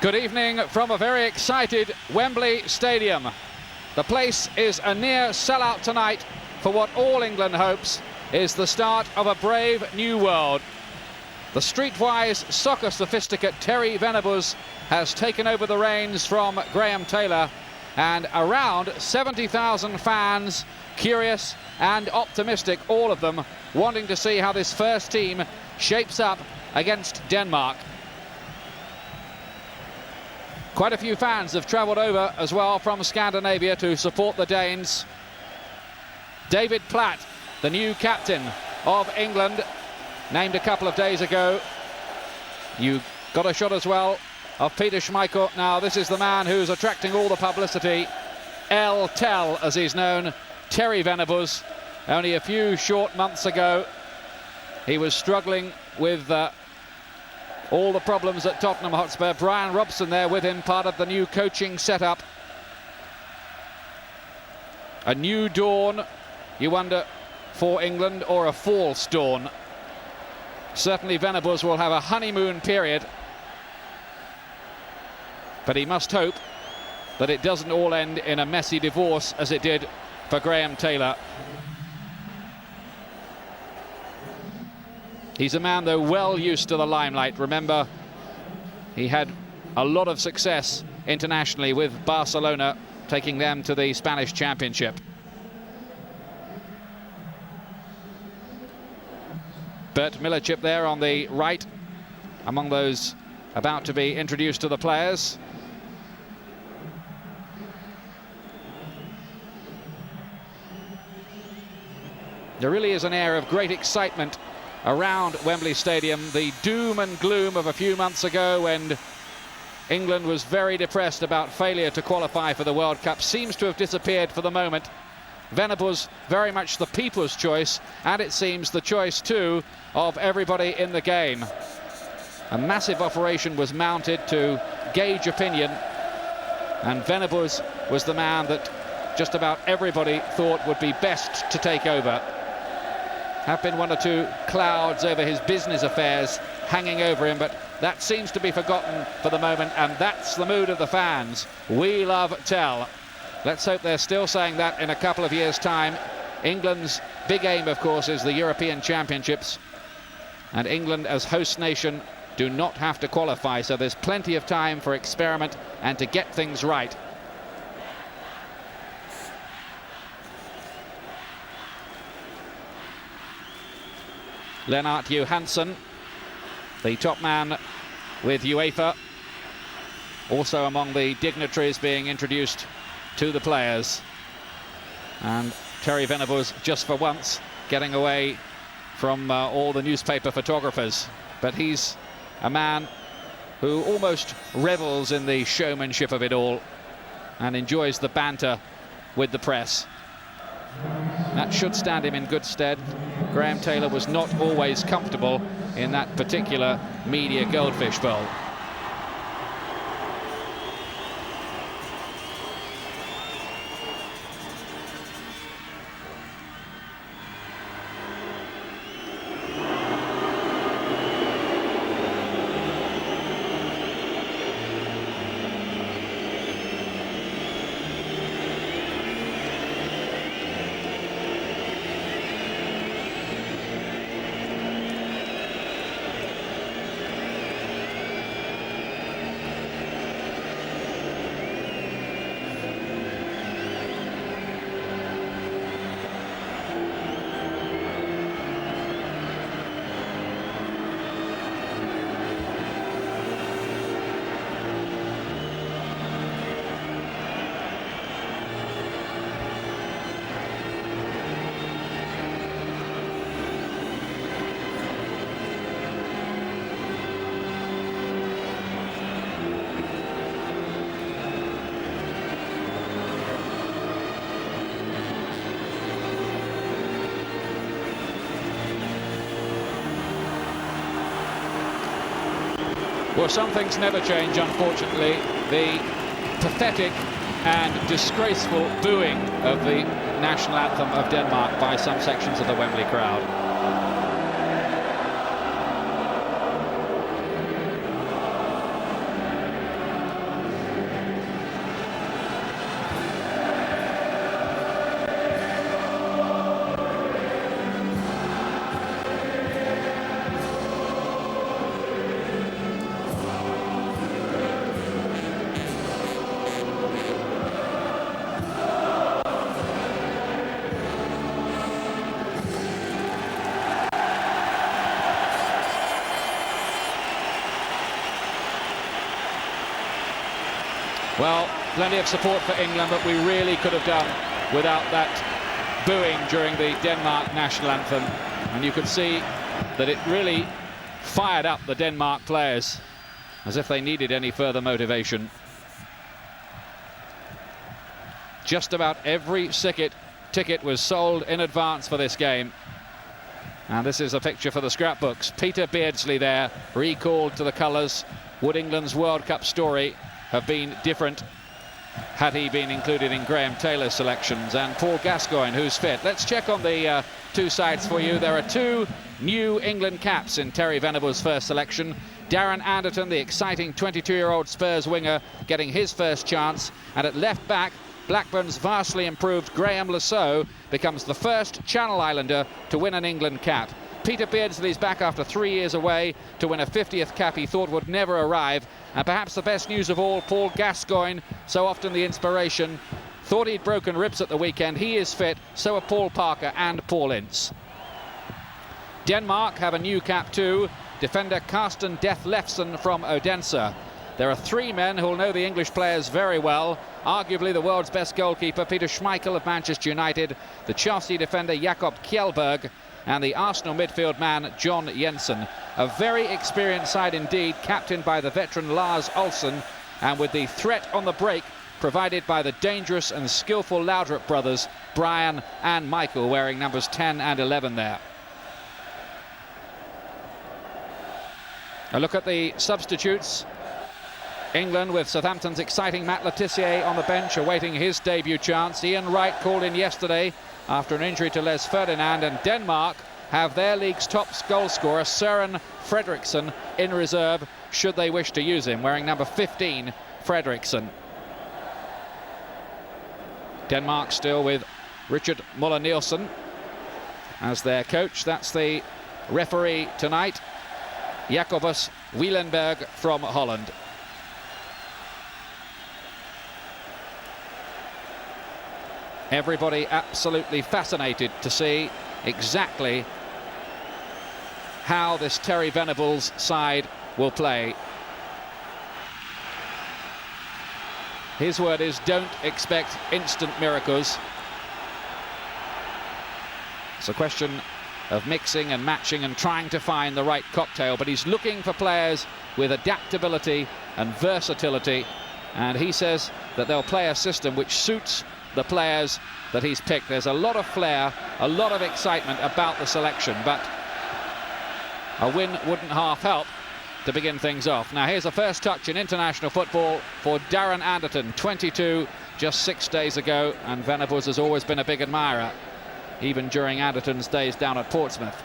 Good evening from a very excited Wembley Stadium. The place is a near sellout tonight for what all England hopes is the start of a brave new world. The streetwise soccer sophisticate Terry Venables has taken over the reins from Graham Taylor, and around 70,000 fans, curious and optimistic, all of them wanting to see how this first team shapes up against Denmark. Quite a few fans have travelled over as well from Scandinavia to support the Danes. David Platt, the new captain of England, named a couple of days ago. You got a shot as well of Peter Schmeichel. Now this is the man who's attracting all the publicity. El Tel, as he's known, Terry Venables. Only a few short months ago he was struggling with all the problems at Tottenham Hotspur. Brian Robson there with him, part of the new coaching setup. A new dawn, you wonder, for England, or a false dawn. Certainly Venables will have a honeymoon period, but he must hope that it doesn't all end in a messy divorce as it did for Graham Taylor. He's a man, though, well used to the limelight. Remember, he had a lot of success internationally with Barcelona, taking them to the Spanish Championship. Bert Milicic there on the right, among those about to be introduced to the players. There really is an air of great excitement around Wembley Stadium. The doom and gloom of a few months ago, when England was very depressed about failure to qualify for the World Cup, seems to have disappeared for the moment. Venables very much the people's choice, and it seems the choice too of everybody in the game. A massive operation was mounted to gauge opinion, and Venables was the man that just about everybody thought would be best to take over. Have been one or two clouds over his business affairs hanging over him, but that seems to be forgotten for the moment, and that's the mood of the fans. We love Tell. Let's hope they're still saying that in a couple of years' time. England's big aim, of course, is the European Championships, and England as host nation do not have to qualify, so there's plenty of time for experiment and to get things right. Lennart Johansson, the top man with UEFA, also among the dignitaries being introduced to the players. And Terry Venables, just for once, getting away from all the newspaper photographers. But he's a man who almost revels in the showmanship of it all and enjoys the banter with the press. That should stand him in good stead. Graham Taylor was not always comfortable in that particular media goldfish bowl. Well, some things never change, unfortunately. The pathetic and disgraceful booing of the national anthem of Denmark by some sections of the Wembley crowd. Well, plenty of support for England, but we really could have done without that booing during the Denmark national anthem. And you could see that it really fired up the Denmark players, as if they needed any further motivation. Just about every ticket was sold in advance for this game. And this is a picture for the scrapbooks. Peter Beardsley there, recalled to the colours. Would England's World Cup story have been different had he been included in Graham Taylor's selections? And Paul Gascoigne, who's fit. Let's check on the two sides for you. There are two new England caps in Terry Venables' first selection. Darren Anderton, the exciting 22-year-old Spurs winger, getting his first chance. And at left back, Blackburn's vastly improved Graham Lasso becomes the first Channel Islander to win an England cap. Peter Beardsley's back after 3 years away to win a 50th cap he thought would never arrive. And perhaps the best news of all, Paul Gascoigne, so often the inspiration, thought he'd broken ribs at the weekend. He is fit, so are Paul Parker and Paul Ince. Denmark have a new cap too, defender Carsten Detlefsen from Odense. There are three men who'll know the English players very well. Arguably the world's best goalkeeper, Peter Schmeichel of Manchester United, the Chelsea defender Jakob Kjellberg, and the Arsenal midfield man John Jensen. A very experienced side indeed, captained by the veteran Lars Olsen, and with the threat on the break provided by the dangerous and skillful Laudrup brothers, Brian and Michael, wearing numbers 10 and 11 there. A look at the substitutes. England with Southampton's exciting Matt Le Tissier on the bench, awaiting his debut chance. Ian Wright called in yesterday after an injury to Les Ferdinand, and Denmark have their league's top goal scorer, Søren Frederiksen, in reserve should they wish to use him, wearing number 15, Frederiksen. Denmark still with Richard Muller-Nielsen as their coach. That's the referee tonight, Jacobus Wielenberg from Holland. Everybody absolutely fascinated to see exactly how this Terry Venables side will play. His word is, don't expect instant miracles. It's a question of mixing and matching and trying to find the right cocktail, but he's looking for players with adaptability and versatility, and he says that they'll play a system which suits the players that he's picked. There's a lot of flair, a lot of excitement about the selection, but a win wouldn't half help to begin things off. Now here's the first touch in international football for Darren Anderton, 22, just 6 days ago, and Venables has always been a big admirer, even during Anderton's days down at Portsmouth.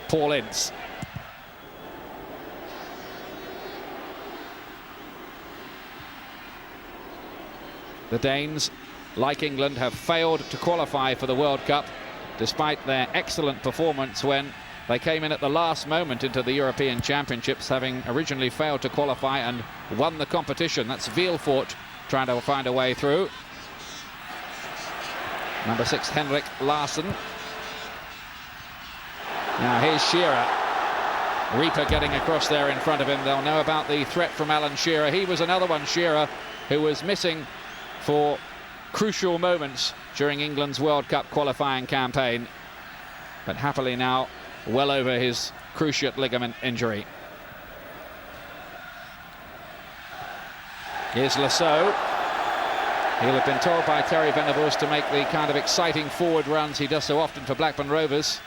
Paul Ince. The Danes, like England, have failed to qualify for the World Cup despite their excellent performance when they came in at the last moment into the European Championships, having originally failed to qualify and won the competition. That's Vielfort trying to find a way through. Number 6, Henrik Larsson. Now here's Shearer. Reaper getting across there in front of him. They'll know about the threat from Alan Shearer. He was another one, Shearer, who was missing for crucial moments during England's World Cup qualifying campaign, but happily now well over his cruciate ligament injury. Here's Lasso. He'll have been told by Terry Venables to make the kind of exciting forward runs he does so often for Blackburn Rovers,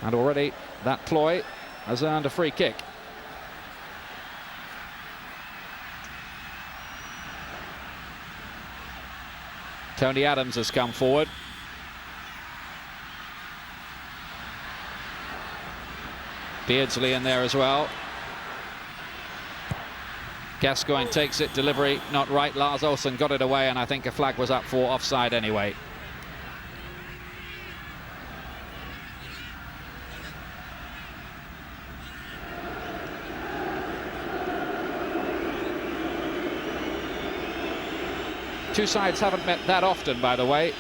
and already that ploy has earned a free kick. Tony Adams has come forward. Beardsley in there as well. Gascoigne takes it, delivery not right. Lars Olsen got it away, and I think a flag was up for offside anyway. Two sides haven't met that often, by the way.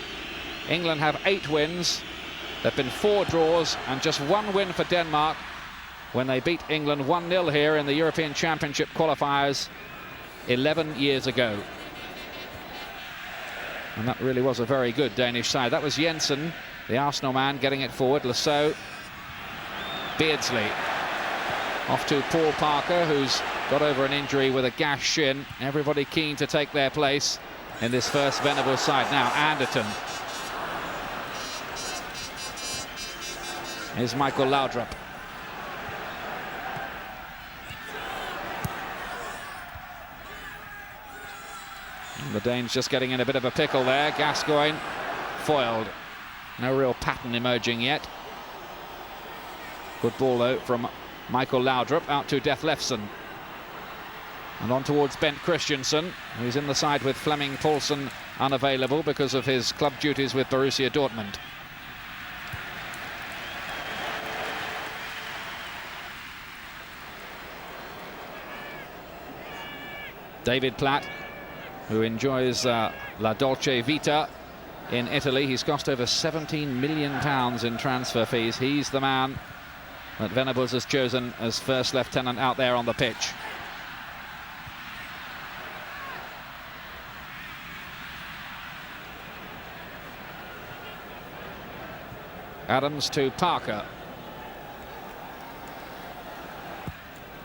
England have 8 wins. There have been 4 draws and just 1 win for Denmark when they beat England 1-0 here in the European Championship qualifiers 11 years ago. And that really was a very good Danish side. That was Jensen, the Arsenal man, getting it forward. Lasso, Beardsley, off to Paul Parker, who's got over an injury with a gash shin. Everybody keen to take their place in this first Venables side. Now Anderton. Here's Michael Laudrup. And the Danes just getting in a bit of a pickle there. Gascoigne foiled. No real pattern emerging yet. Good ball though from Michael Laudrup out to Detlefsen. And on towards Bent Christiansen, who's in the side with Flemming Poulsen unavailable because of his club duties with Borussia Dortmund. David Platt, who enjoys La Dolce Vita in Italy. He's cost over £17 million in transfer fees. He's the man that Venables has chosen as first lieutenant out there on the pitch. Adams to Parker.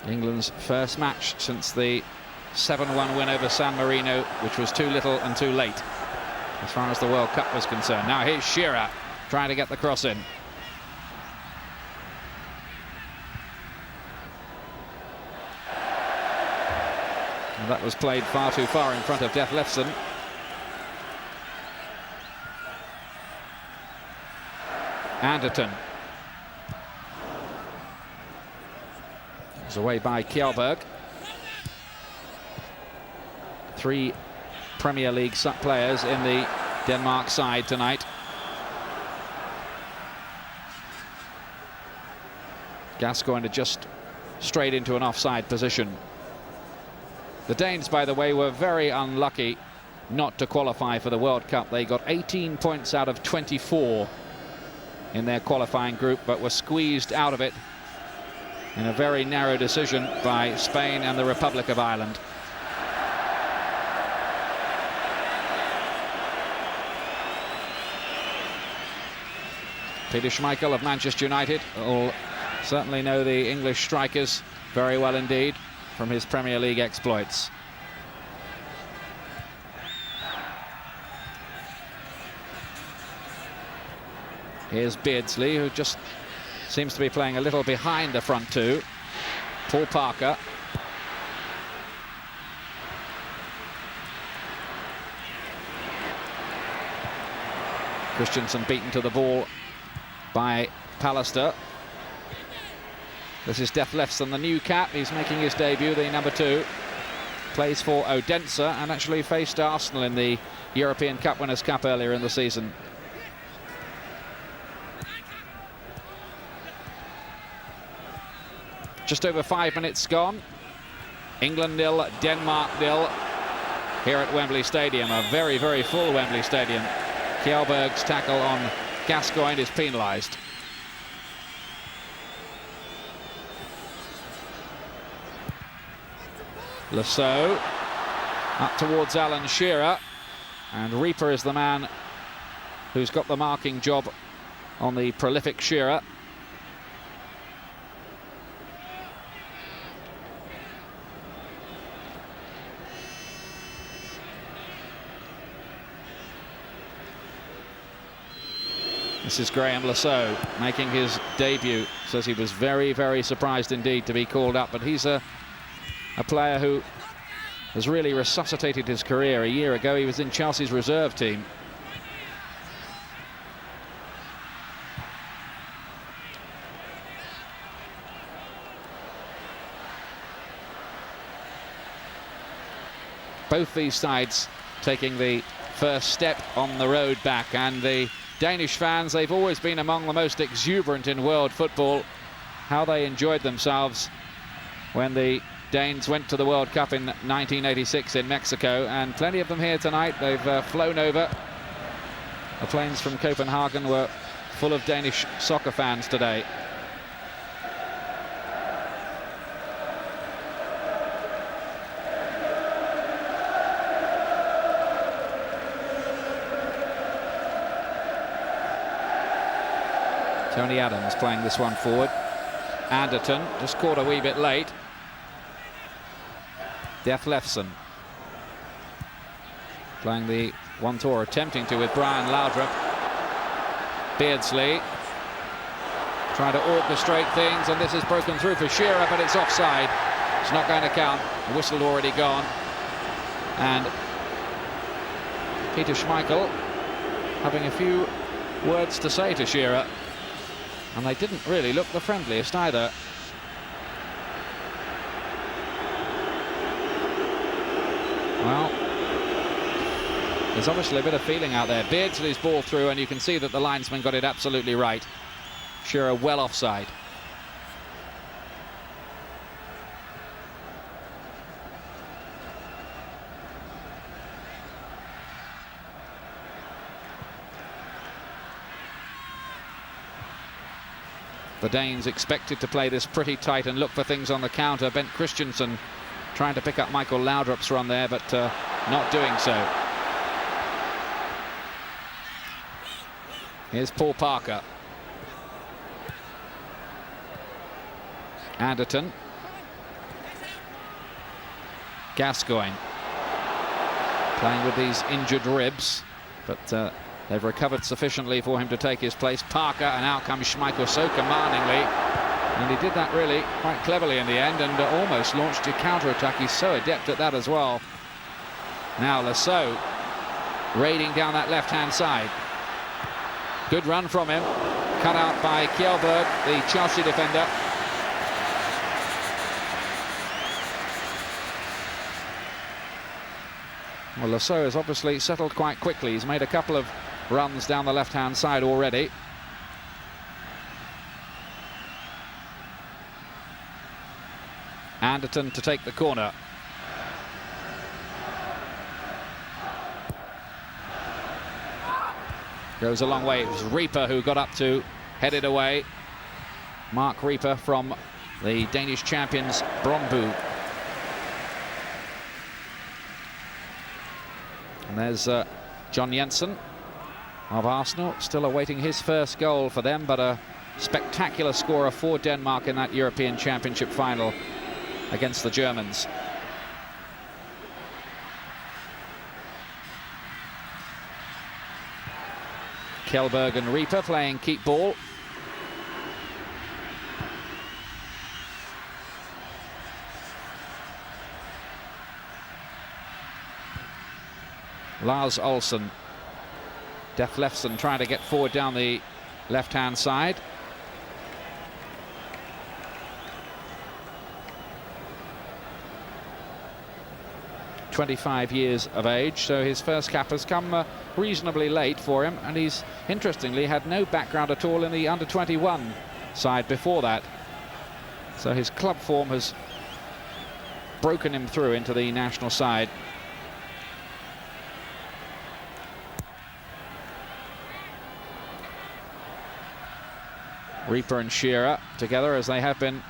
England's first match since the 7-1 win over San Marino, which was too little and too late as far as the World Cup was concerned. Now here's Shearer trying to get the cross in. And that was played far too far in front of Detlefsen. Anderton. It's away by Kjellberg. 3 Premier League players in the Denmark side tonight. Gascoigne had just strayed into an offside position. The Danes, by the way, were very unlucky not to qualify for the World Cup. They got 18 points out of 24 in their qualifying group, but were squeezed out of it in a very narrow decision by Spain and the Republic of Ireland. Peter Schmeichel of Manchester United will certainly know the English strikers very well indeed from his Premier League exploits. Here's Beardsley, who just seems to be playing a little behind the front two. Paul Parker. Christiansen beaten to the ball by Pallister. This is Detlefsen, the new cap. He's making his debut, the number 2. Plays for Odense and actually faced Arsenal in the European Cup Winners' Cup earlier in the season. Just over 5 minutes gone. England 0, Denmark 0 here at Wembley Stadium. A very, very full Wembley Stadium. Kjellberg's tackle on Gascoigne is penalised. Lasso up towards Alan Shearer, and Reaper is the man who's got the marking job on the prolific Shearer. This is Graham Lasso making his debut. Says he was very, very surprised indeed to be called up, but he's a player who has really resuscitated his career. A year ago he was in Chelsea's reserve team. Both these sides taking the first step on the road back, and the Danish fans, they've always been among the most exuberant in world football. How they enjoyed themselves when the Danes went to the World Cup in 1986 in Mexico, and plenty of them here tonight. They've flown over. The planes from Copenhagen were full of Danish soccer fans today. Tony Adams playing this one forward. Anderton just caught a wee bit late. Deflefsen playing the one-tour, attempting to with Brian Laudrup. Beardsley trying to orchestrate things, and this is broken through for Shearer, but it's offside. It's not going to count. The whistle already gone. And Peter Schmeichel having a few words to say to Shearer, and they didn't really look the friendliest either. Well, there's obviously a bit of feeling out there. Beardsley's ball through, and you can see that the linesman got it absolutely right. Shearer well offside. The Danes expected to play this pretty tight and look for things on the counter. Bent Christensen trying to pick up Michael Laudrup's run there, but not doing so. Here's Paul Parker. Anderton. Gascoigne playing with these injured ribs, but they've recovered sufficiently for him to take his place. Parker, and out comes Schmeichel so commandingly, and he did that really quite cleverly in the end, and almost launched a counter-attack. He's so adept at that as well. Now Lasso raiding down that left-hand side. Good run from him, cut out by Kjellberg, the Chelsea defender. Well, Lasso has obviously settled quite quickly. He's made a couple of runs down the left-hand side already. Anderton to take the corner. Goes a long way. It was Reaper who got up to head it away. Mark Reaper from the Danish champions Brøndby. And there's John Jensen of Arsenal, still awaiting his first goal for them, but a spectacular scorer for Denmark in that European Championship final against the Germans. Kjellberg and Reaper playing keep ball. Lars Olsen. Deflefsen trying to get forward down the left-hand side. ...25 years of age, so his first cap has come reasonably late for him, and he's interestingly had no background at all in the under-21 side before that. So his club form has broken him through into the national side. Reaper and Shearer together, as they have been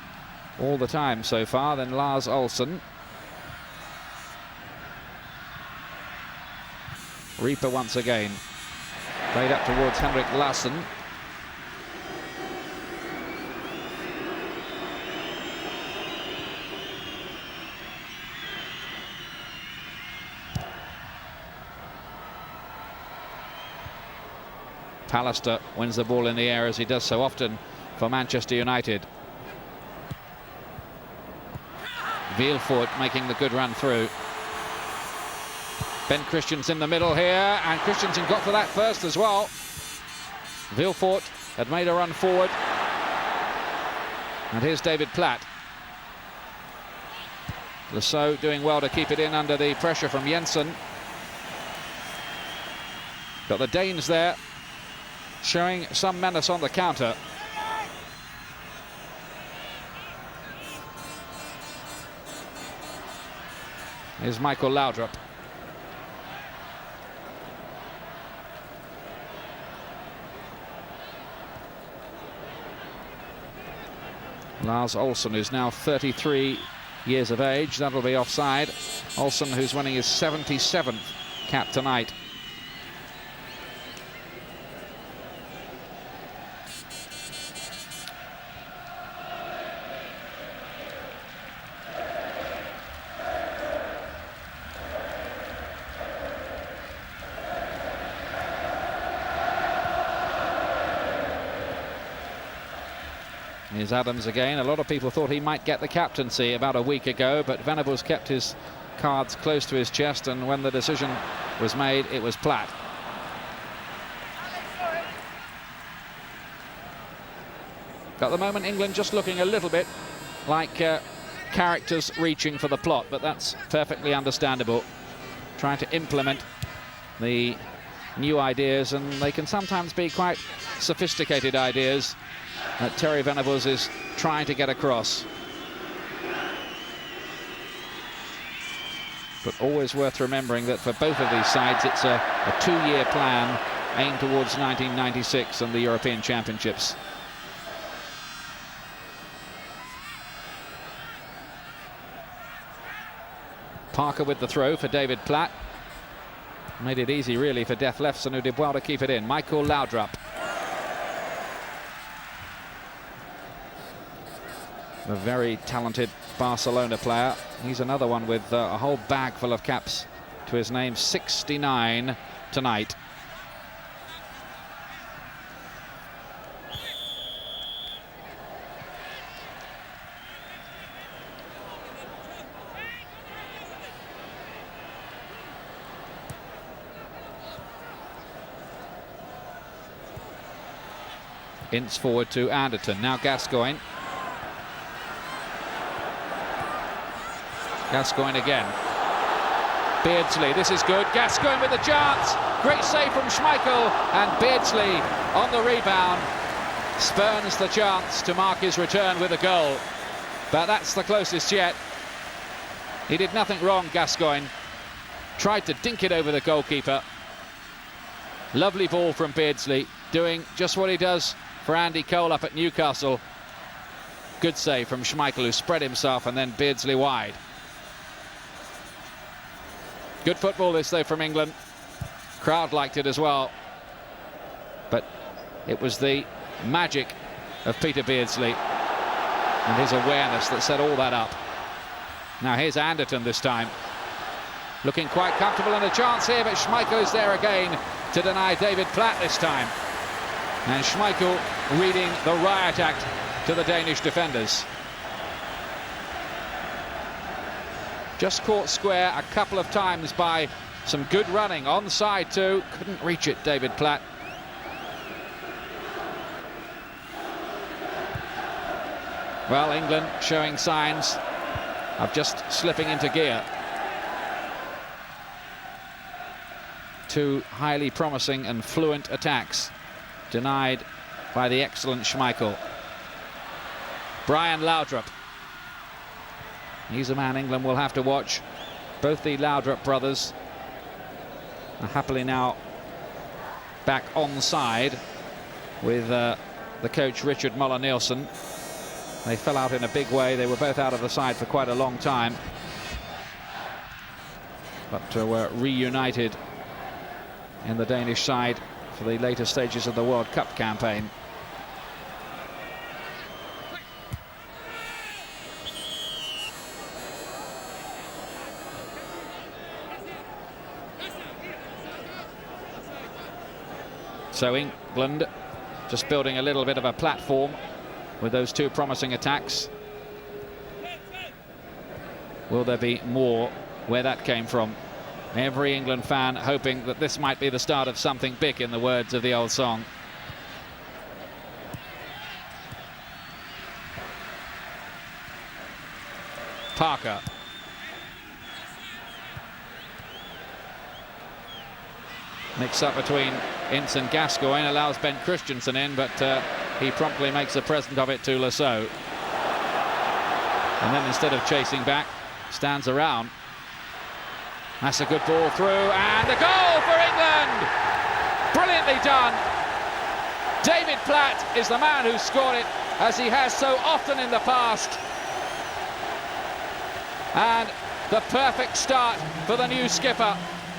all the time so far. Then Lars Olsen. Reaper once again. Played up towards Henrik Larsson. Pallister wins the ball in the air, as he does so often for Manchester United. Vielfort making the good run through. Ben Christiansen in the middle here, and Christiansen got for that first as well. Vielfort had made a run forward. And here's David Platt. Lasso doing well to keep it in under the pressure from Jensen. Got the Danes there, showing some menace on the counter. Here's Michael Laudrup. Lars Olsen, who's now 33 years of age. That'll be offside. Olsen, who's winning his 77th cap tonight. Here's Adams again. A lot of people thought he might get the captaincy about a week ago, but Venables kept his cards close to his chest, and when the decision was made, it was Platt. At the moment, England just looking a little bit like characters reaching for the plot, but that's perfectly understandable. Trying to implement the new ideas, and they can sometimes be quite sophisticated ideas that Terry Venables is trying to get across. But always worth remembering that for both of these sides, it's a two-year plan aimed towards 1996 and the European Championships. Parker with the throw for David Platt. Made it easy, really, for Death Lefson, who did well to keep it in. Michael Laudrup. A very talented Barcelona player. He's another one with a whole bag full of caps to his name. 69 tonight. Ince forward to Anderton. Now Gascoigne. Gascoigne again. Beardsley, this is good. Gascoigne with a chance. Great save from Schmeichel, and Beardsley on the rebound spurns the chance to mark his return with a goal. But that's the closest yet. He did nothing wrong, Gascoigne. Tried to dink it over the goalkeeper. Lovely ball from Beardsley, doing just what he does for Andy Cole up at Newcastle. Good save from Schmeichel, who spread himself, and then Beardsley wide. Good football this, though, from England. Crowd liked it as well. But it was the magic of Peter Beardsley and his awareness that set all that up. Now here's Anderton this time. Looking quite comfortable, and a chance here, but Schmeichel is there again to deny David Platt this time. And Schmeichel reading the riot act to the Danish defenders. Just caught square a couple of times by some good running. Onside too. Couldn't reach it, David Platt. Well, England showing signs of just slipping into gear. Two highly promising and fluent attacks denied by the excellent Schmeichel. Brian Laudrup. He's a man England will have to watch. Both the Laudrup brothers are happily now back on side with the coach Richard Muller-Nielsen. They fell out in a big way. They were both out of the side for quite a long time, but were reunited in the Danish side for the later stages of the World Cup campaign. So England just building a little bit of a platform with those two promising attacks. Will there be more where that came from? Every England fan hoping that this might be the start of something big, in the words of the old song. Parker. Mix up between Ince and Gascoigne, allows Ben Christensen in, but he promptly makes a present of it to Lasso. And then instead of chasing back, stands around. That's a good ball through, and a goal for England! Brilliantly done. David Platt is the man who scored it, as he has so often in the past. And the perfect start for the new skipper.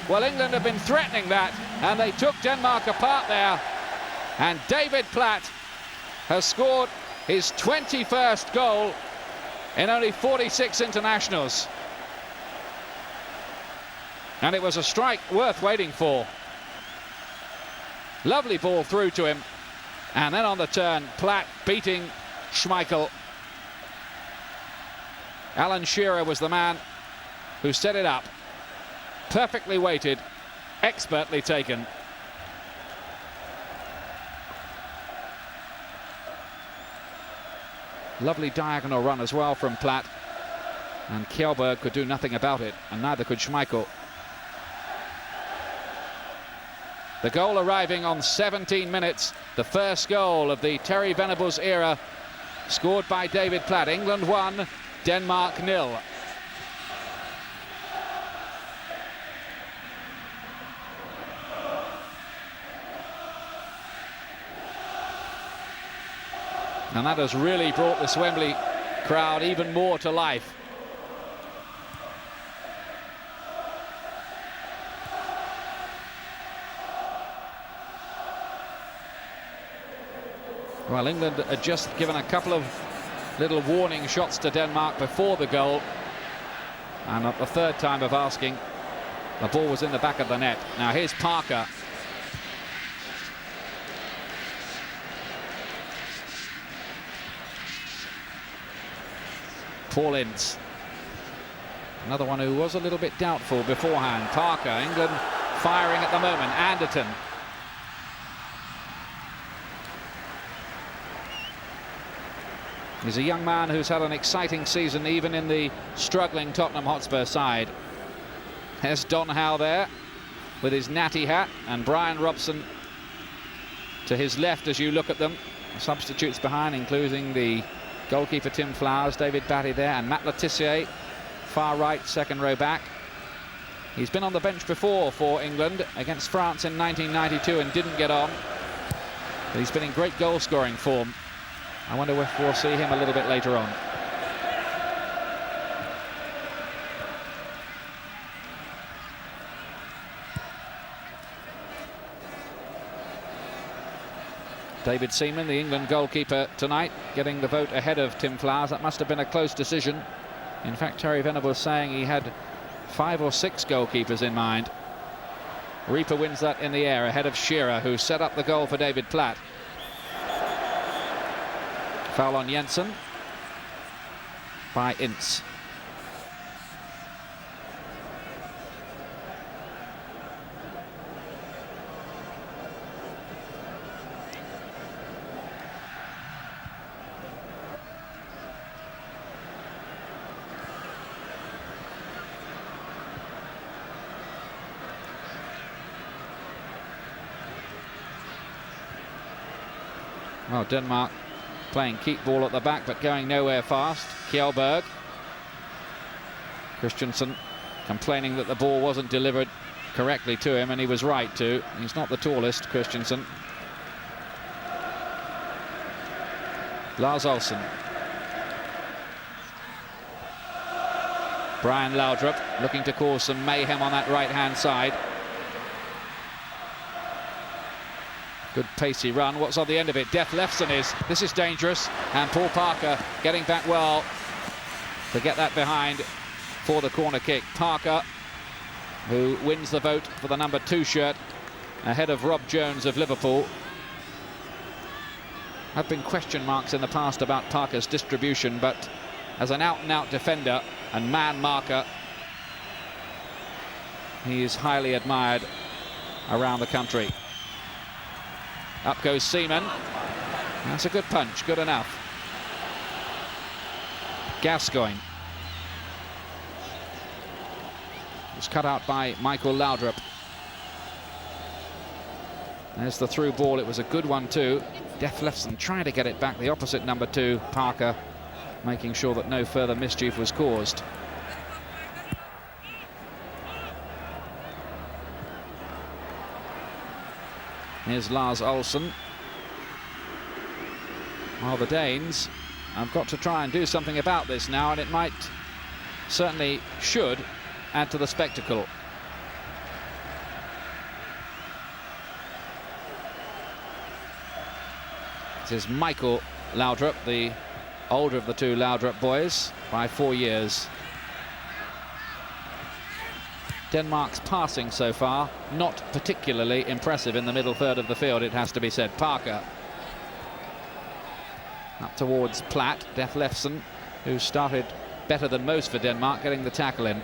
Well, England have been threatening that, and they took Denmark apart there. And David Platt has scored his 21st goal in only 46 internationals. And it was a strike worth waiting for. Lovely ball through to him. And then on the turn, Platt beating Schmeichel. Alan Shearer was the man who set it up. Perfectly weighted, expertly taken. Lovely diagonal run as well from Platt. And Kjellberg could do nothing about it, and neither could Schmeichel. The goal arriving on 17 minutes, the first goal of the Terry Venables era, scored by David Platt. England 1, Denmark 0. And that has really brought this Wembley crowd even more to life. Well, England had just given a couple of little warning shots to Denmark before the goal. And at the third time of asking, the ball was in the back of the net. Now here's Parker. Paul Ince. Another one who was a little bit doubtful beforehand. Parker, England firing at the moment. Anderton. He's a young man who's had an exciting season even in the struggling Tottenham Hotspur side. There's Don Howe there with his natty hat, and Brian Robson to his left as you look at them. Substitutes behind, including the goalkeeper Tim Flowers, David Batty there, and Matt Le Tissier, far right, second row back. He's been on the bench before for England against France in 1992 and didn't get on. But he's been in great goal-scoring form. I wonder if we'll see him a little bit later on. David Seaman, the England goalkeeper tonight, getting the vote ahead of Tim Flowers. That must have been a close decision. In fact, Terry Venables saying he had 5 or 6 goalkeepers in mind. Reaper wins that in the air ahead of Shearer, who set up the goal for David Platt. Foul on Jensen by Ince. Well, Denmark playing keep ball at the back, but going nowhere fast. Kjellberg. Christensen complaining that the ball wasn't delivered correctly to him, and he was right to. He's not the tallest, Christensen. Lars Olsen. Brian Laudrup looking to cause some mayhem on that right-hand side. Good pacey run. What's on the end of it? Def Lefson is. This is dangerous. And Paul Parker getting back well to get that behind for the corner kick. Parker, who wins the vote for the number 2 shirt ahead of Rob Jones of Liverpool. Have been question marks in the past about Parker's distribution, but as an out-and-out defender and man marker, he is highly admired around the country. Up goes Seaman. That's a good punch, good enough. Gascoigne. Was cut out by Michael Laudrup. There's the through ball, it was a good one too. Def Lefson trying to get it back, the opposite number 2, Parker, making sure that no further mischief was caused. Here's Lars Olsen. Well, the Danes have got to try and do something about this now, and it might, certainly should, add to the spectacle. This is Michael Laudrup, the older of the 2 Laudrup boys, by 4 years. Denmark's passing so far, not particularly impressive in the middle third of the field, it has to be said. Parker. Up towards Platt, Deflefsen, who started better than most for Denmark, getting the tackle in.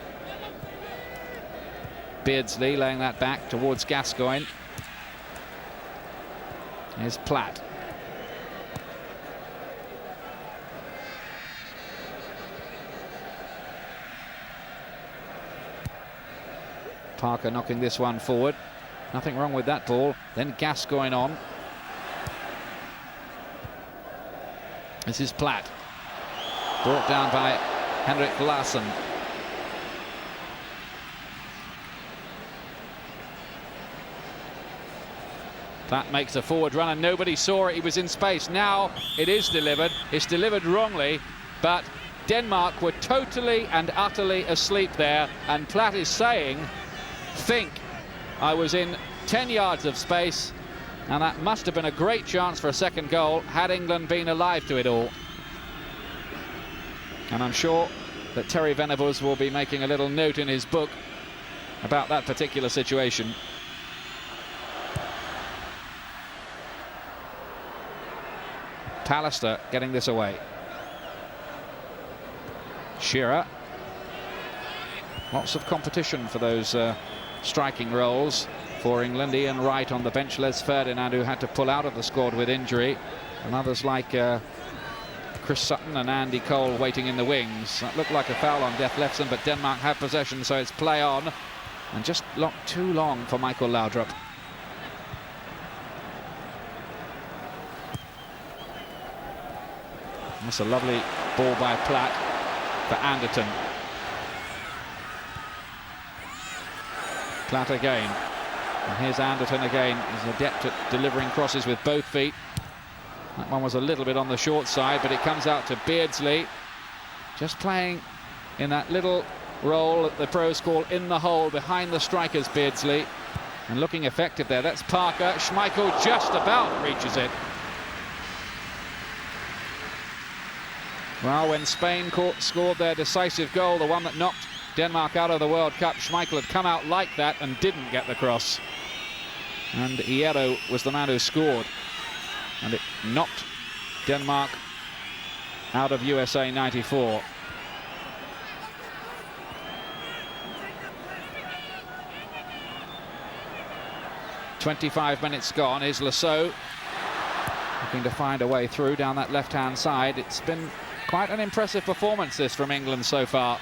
Beardsley laying that back towards Gascoigne. Here's Platt. Parker knocking this one forward. Nothing wrong with that ball. Then Gascoigne on. This is Platt. Brought down by Henrik Larsson. Platt makes a forward run and nobody saw it. He was in space. Now it is delivered. It's delivered wrongly, but Denmark were totally and utterly asleep there, and Platt is saying, think I was in 10 yards of space, and that must have been a great chance for a second goal had England been alive to it all. And I'm sure that Terry Venables will be making a little note in his book about that particular situation. Pallister getting this away. Shearer. Lots of competition for those striking roles for England. Ian Wright on the bench, Les Ferdinand, who had to pull out of the squad with injury, and others like Chris Sutton and Andy Cole waiting in the wings. That looked like a foul on Deflefsen, but Denmark have possession, so it's play on, and just too long for Michael Laudrup. That's a lovely ball by Platt for Anderton. Platt again, and here's Anderton again. He's adept at delivering crosses with both feet. That one was a little bit on the short side, but it comes out to Beardsley, just playing in that little role that the pros call in the hole behind the strikers. Beardsley, and looking effective there. That's Parker. Schmeichel just about reaches it. Well, when Spain scored their decisive goal, the one that knocked Denmark out of the World Cup, Schmeichel had come out like that and didn't get the cross. And Hierro was the man who scored. And it knocked Denmark out of USA 94. "25 minutes gone." Is Lasso looking to find a way through down that left-hand side. It's been quite an impressive performance, this, from England so far.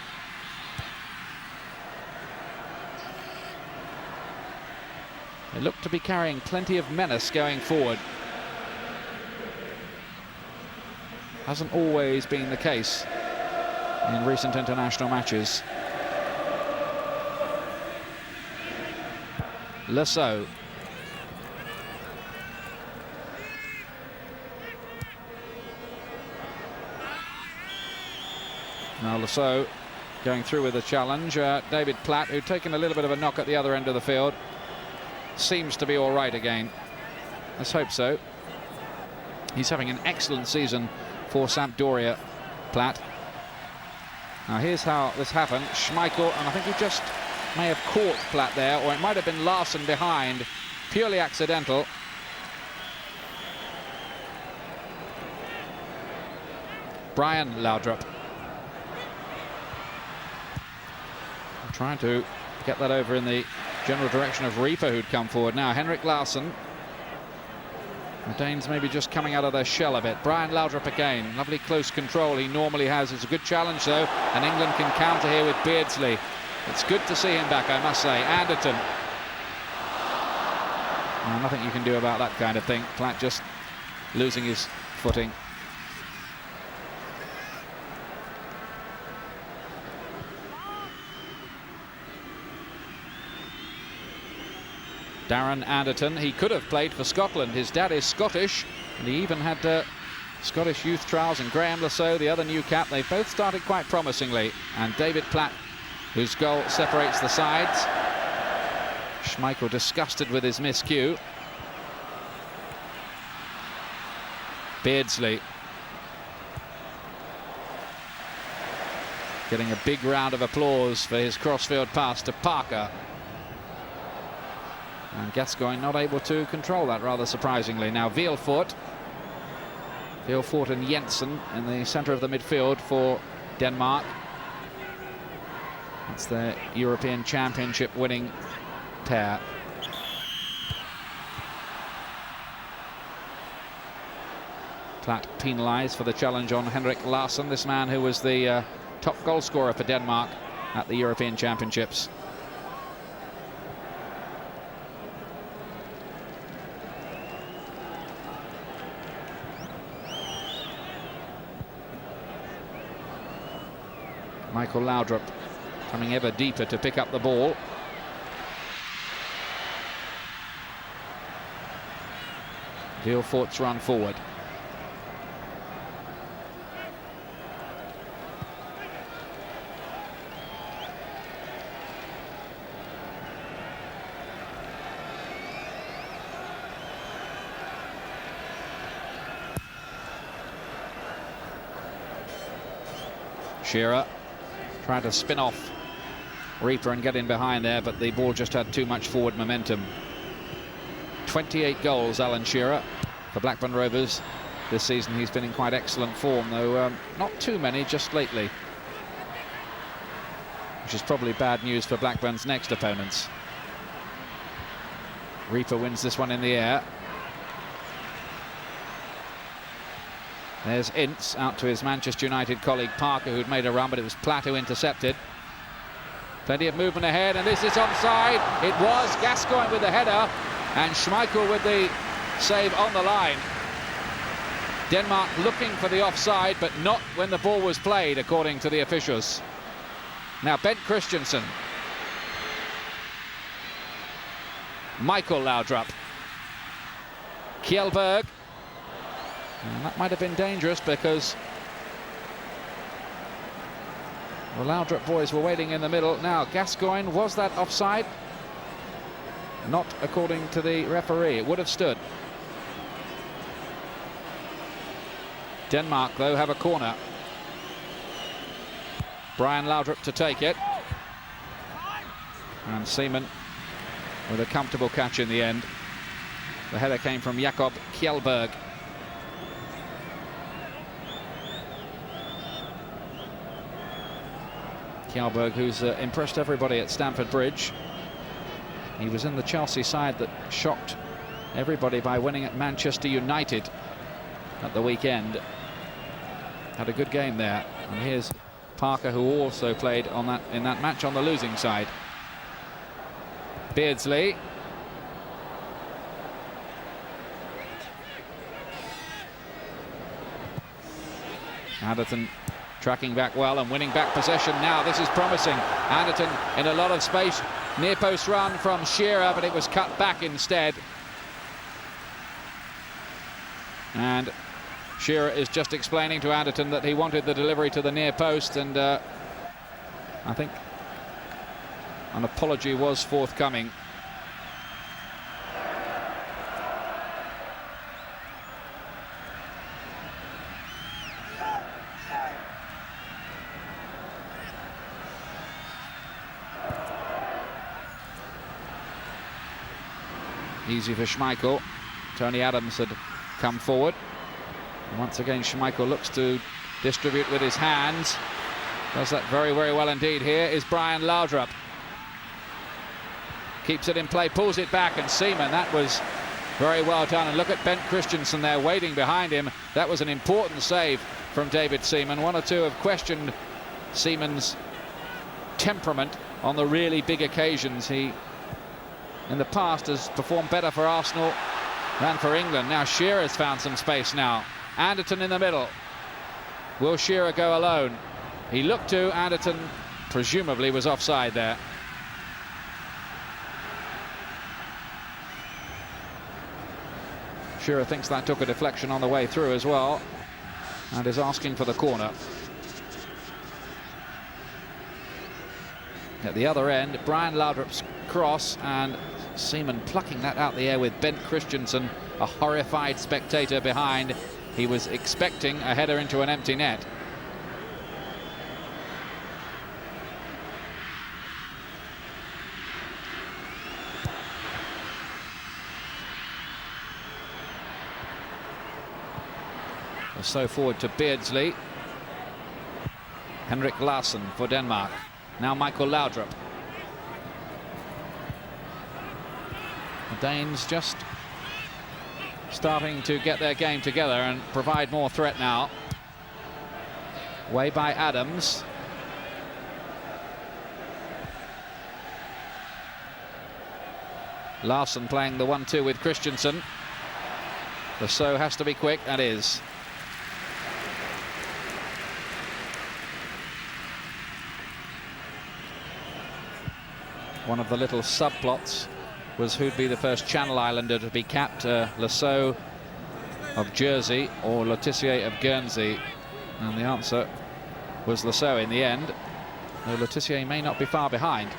They look to be carrying plenty of menace going forward. Hasn't always been the case in recent international matches. Lasso. Now Lasso going through with a challenge. David Platt, who'd taken a little bit of a knock at the other end of the field, seems to be all right again. Let's hope so. He's having an excellent season for Sampdoria, Platt. Now here's how this happened. Schmeichel, and I think he just may have caught Platt there, or it might have been Larsson behind. Purely accidental. Brian Laudrup trying to get that over in the general direction of Reaper, who'd come forward. Now Henrik Larsson. The Danes maybe just coming out of their shell a bit. Brian Laudrup again. Lovely close control he normally has. It's a good challenge though, and England can counter here with Beardsley. It's good to see him back, I must say. Anderton. Well, nothing you can do about that kind of thing. Platt just losing his footing. Darren Anderton, he could have played for Scotland. His dad is Scottish, and he even had Scottish youth trials. And Graham Lasso, the other new cap, they both started quite promisingly. And David Platt, whose goal separates the sides. Schmeichel disgusted with his miscue. Beardsley getting a big round of applause for his crossfield pass to Parker. And Gascoigne not able to control that, rather surprisingly. Now Vielfoot. Vilfort and Jensen in the centre of the midfield for Denmark. That's their European Championship winning pair. Platt penalised for the challenge on Henrik Larsson, this man who was the top goal scorer for Denmark at the European Championships. Michael Laudrup coming ever deeper to pick up the ball. Vilfort's run forward. Shearer tried to spin off Reaper and get in behind there, but the ball just had too much forward momentum. 28 goals, Alan Shearer, for Blackburn Rovers this season. He's been in quite excellent form, though not too many just lately, which is probably bad news for Blackburn's next opponents. Reaper wins this one in the air. There's Ince out to his Manchester United colleague Parker, who'd made a run, but it was Platt who intercepted. Plenty of movement ahead, and this is onside. It was Gascoigne with the header, and Schmeichel with the save on the line. Denmark looking for the offside, but not when the ball was played, according to the officials. Now Bent Christensen. Michael Laudrup. Kjellberg. And that might have been dangerous because the Laudrup boys were waiting in the middle. Now Gascoigne, was that offside? Not according to the referee. It would have stood. Denmark, though, have a corner. Brian Laudrup to take it. And Seaman with a comfortable catch in the end. The header came from Jakob Kjellberg. Kjellberg, who's impressed everybody at Stamford Bridge. He was in the Chelsea side that shocked everybody by winning at Manchester United at the weekend. Had a good game there. And here's Parker, who also played on in that match on the losing side. Beardsley. Anderton tracking back well and winning back possession now. This is promising. Anderton in a lot of space. Near post run from Shearer, but it was cut back instead. And Shearer is just explaining to Anderton that he wanted the delivery to the near post, and I think an apology was forthcoming. Easy for Schmeichel. Tony Adams had come forward. And once again, Schmeichel looks to distribute with his hands. Does that very, very well indeed. Here is Brian Laudrup. Keeps it in play, pulls it back, and Seaman, that was very well done. And look at Bent Christensen there waiting behind him. That was an important save from David Seaman. One or two have questioned Seaman's temperament on the really big occasions. He, in the past, has performed better for Arsenal than for England. Now Shearer's found some space now. Anderton in the middle. Will Shearer go alone? He looked to. Anderton presumably was offside there. Shearer thinks that took a deflection on the way through as well, and is asking for the corner. At the other end, Brian Laudrup's cross, and Seaman plucking that out the air with Bent Christensen, a horrified spectator behind. He was expecting a header into an empty net. So forward to Beardsley. Henrik Larsson for Denmark. Now Michael Laudrup. The Danes just starting to get their game together and provide more threat now. Way by Adams. Larsson playing the 1-2 with Christensen. The so has to be quick, that is. One of the little subplots was who'd be the first Channel Islander to be capped, Lasseau of Jersey or Letitia of Guernsey, and the answer was Lasseau in the end, though Letitia may not be far behind.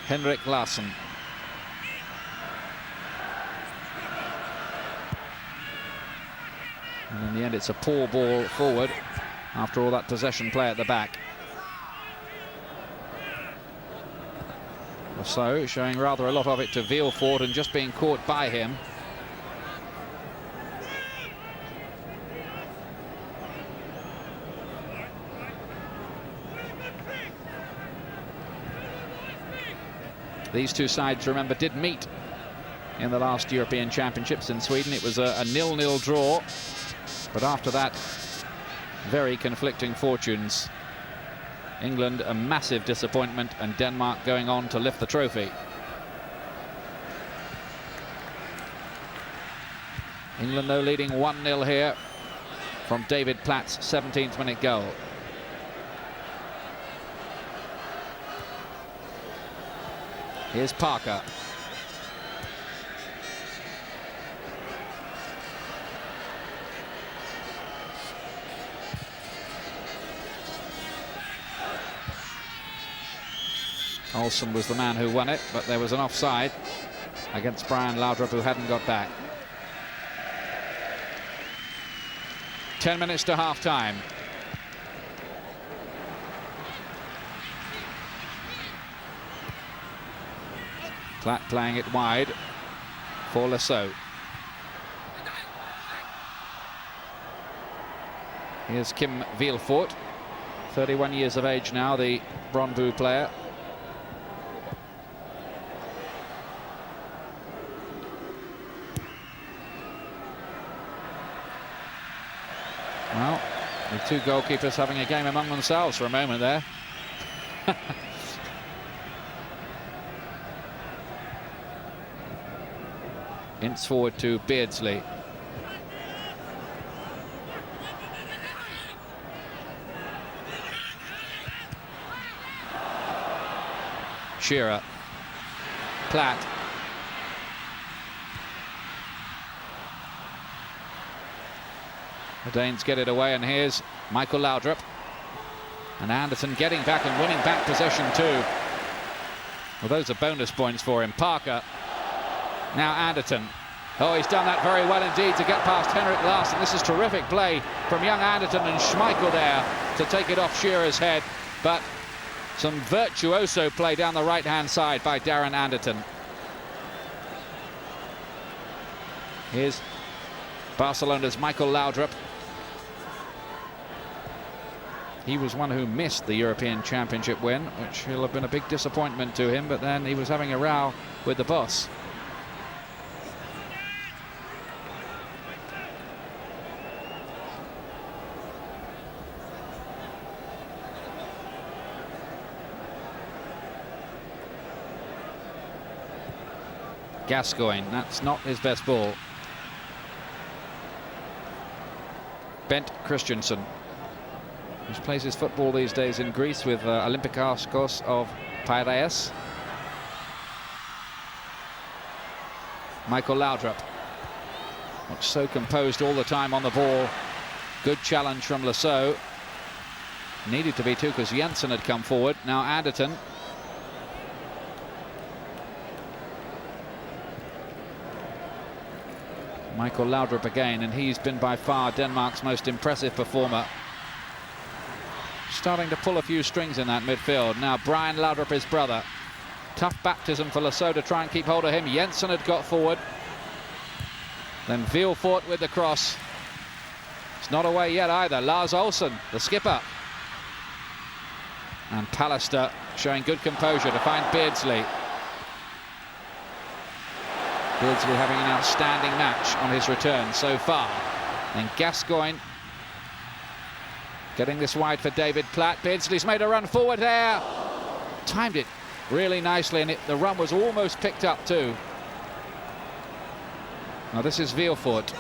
Henrik Larsson. And in the end, it's a poor ball forward after all that possession play at the back. So showing rather a lot of it to Vielfort and just being caught by him. These two sides, remember, did meet in the last European Championships in Sweden. It was a 0-0 draw, but after that, very conflicting fortunes. England a massive disappointment, and Denmark going on to lift the trophy. England, though, leading 1-0 here from David Platt's 17th minute goal. Here's Parker. Olsen was the man who won it, but there was an offside against Brian Laudrup, who hadn't got back. 10 minutes to half-time. Platt playing it wide for Lasseau. Here's Kim Vielfort, 31 years of age now, the Brøndby player. Well, the two goalkeepers having a game among themselves for a moment there. Ince forward to Beardsley. Shearer. Platt. The Danes get it away, and here's Michael Laudrup. And Anderson getting back and winning back possession too. Well, those are bonus points for him. Parker. Now Anderton. Oh, he's done that very well indeed to get past Henrik Larsson. This is terrific play from young Anderton, and Schmeichel there to take it off Shearer's head. But some virtuoso play down the right-hand side by Darren Anderton. Here's Barcelona's Michael Laudrup. He was one who missed the European Championship win, which will have been a big disappointment to him, but then he was having a row with the boss. Gascoigne, that's not his best ball. Bent Christensen, who plays his football these days in Greece with Olympiakos of Piraeus. Michael Laudrup, looks so composed all the time on the ball. Good challenge from Lasseau. Needed to be too, because Jensen had come forward. Now Anderton. Michael Laudrup again, and he's been by far Denmark's most impressive performer. Starting to pull a few strings in that midfield. Now Brian Laudrup, his brother. Tough baptism for Lasso to try and keep hold of him. Jensen had got forward. Then Vilfort with the cross. It's not away yet either. Lars Olsen, the skipper. And Pallister showing good composure to find Beardsley. Beardsley having an outstanding match on his return so far. And Gascoigne getting this wide for David Platt. Beardsley's made a run forward there. Timed it really nicely, and the run was almost picked up too. Now this is Vilfort.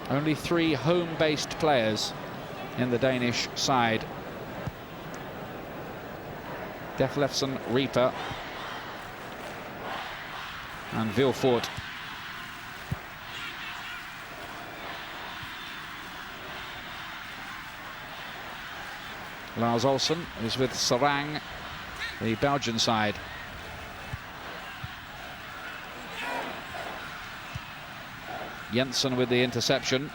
Only 3 home-based players in the Danish side. Deflefsen, Reaper, and Vilfort. Lars Olsen is with Sarang, the Belgian side. Jensen with the interception.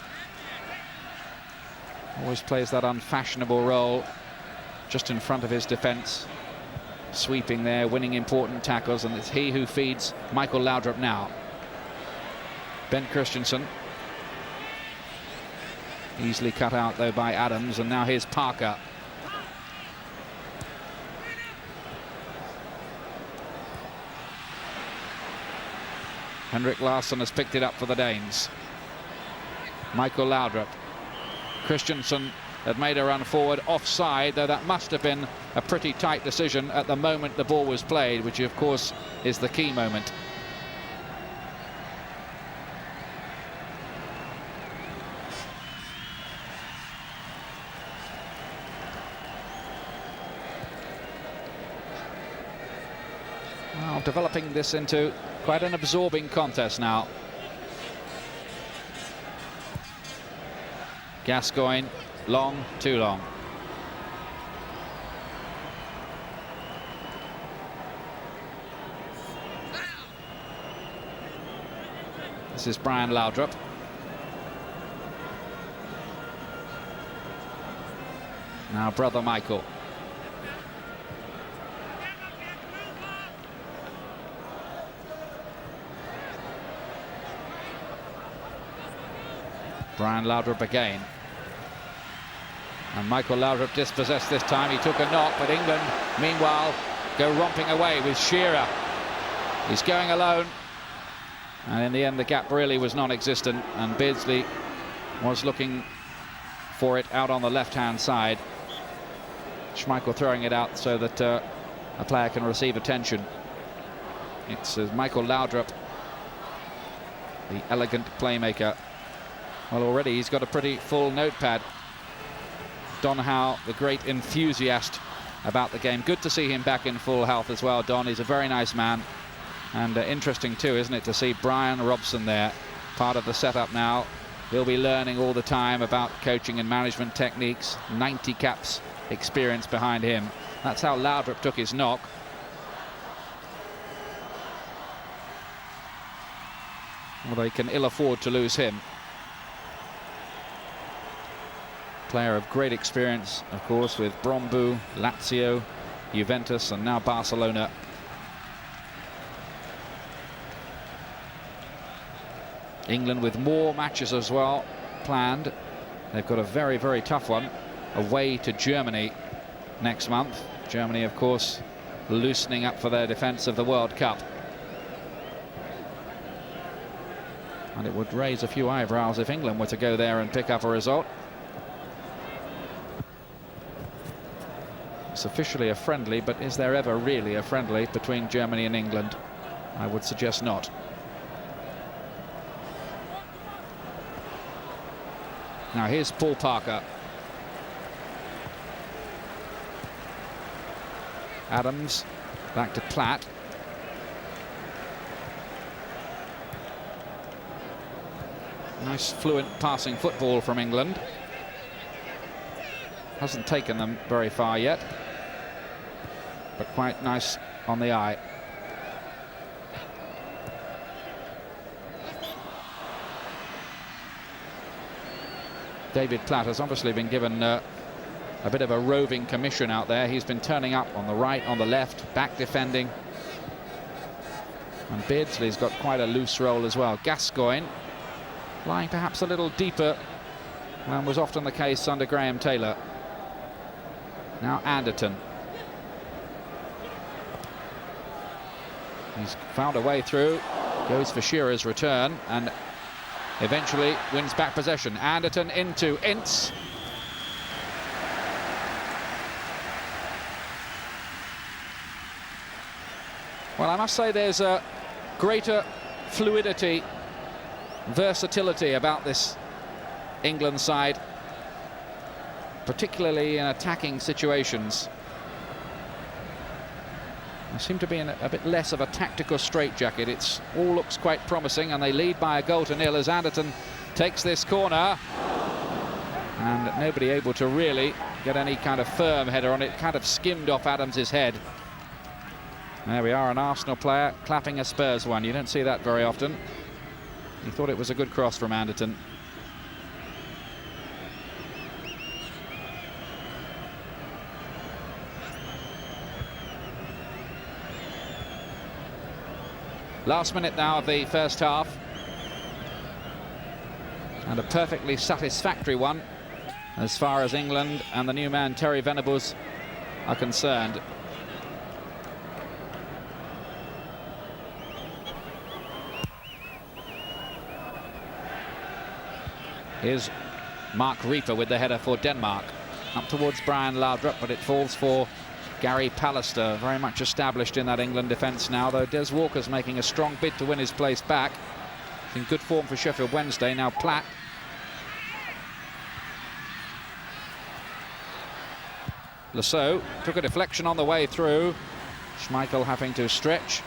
Always plays that unfashionable role just in front of his defence. Sweeping there, winning important tackles, and it's he who feeds Michael Laudrup now. Ben Christensen. Easily cut out though by Adams, and now here's Parker. Henrik Larsson has picked it up for the Danes. Michael Laudrup. Christensen had made a run forward offside, though that must have been a pretty tight decision at the moment the ball was played, which of course is the key moment. Well, developing this into quite an absorbing contest now. Gascoigne, long, too long. This is Brian Laudrup. Now brother Michael. Brian Laudrup again. And Michael Laudrup dispossessed this time. He took a knock, but England, meanwhile, go romping away with Shearer. He's going alone. And in the end, the gap really was non-existent, and Beardsley was looking for it out on the left-hand side. Schmeichel throwing it out so that a player can receive attention. It's Michael Laudrup, the elegant playmaker. Well, already he's got a pretty full notepad. Don Howe, the great enthusiast about the game. Good to see him back in full health as well, Don. He's a very nice man. And interesting too, isn't it, to see Brian Robson there, part of the setup now. He'll be learning all the time about coaching and management techniques. 90 caps experience behind him. That's how Laudrup took his knock. Well, they can ill afford to lose him. Player of great experience, of course, with Brombu, Lazio, Juventus, and now Barcelona. England with more matches as well planned. They've got a very, very tough one away to Germany next month. Germany, of course, loosening up for their defence of the World Cup. And it would raise a few eyebrows if England were to go there and pick up a result. It's officially a friendly, but is there ever really a friendly between Germany and England? I would suggest not. Now here's Paul Parker. Adams back to Platt. Nice fluent passing football from England. Hasn't taken them very far yet, but quite nice on the eye. David Platt has obviously been given a bit of a roving commission out there. He's been turning up on the right, on the left, back defending. And Beardsley's got quite a loose role as well. Gascoigne lying perhaps a little deeper than was often the case under Graham Taylor. Now Anderton. He's found a way through, goes for Shearer's return, and eventually wins back possession. Anderton into Ince. Well, I must say there's a greater fluidity, versatility about this England side, particularly in attacking situations. They seem to be in a bit less of a tactical straitjacket. It's all looks quite promising, and they lead by a goal to nil as Anderton takes this corner, and nobody able to really get any kind of firm header on it. Kind of skimmed off Adams's head. There we are, an Arsenal player clapping a Spurs one. You don't see that very often. He thought it was a good cross from Anderton. Last minute now of the first half, and a perfectly satisfactory one as far as England and the new man Terry Venables are concerned. Here's Mark Reaper with the header for Denmark, up towards Brian Laudrup, but it falls for Gary Pallister, very much established in that England defence now, though Des Walker's making a strong bid to win his place back. He's in good form for Sheffield Wednesday. Now Platt. Lasso took a deflection on the way through. Schmeichel having to stretch.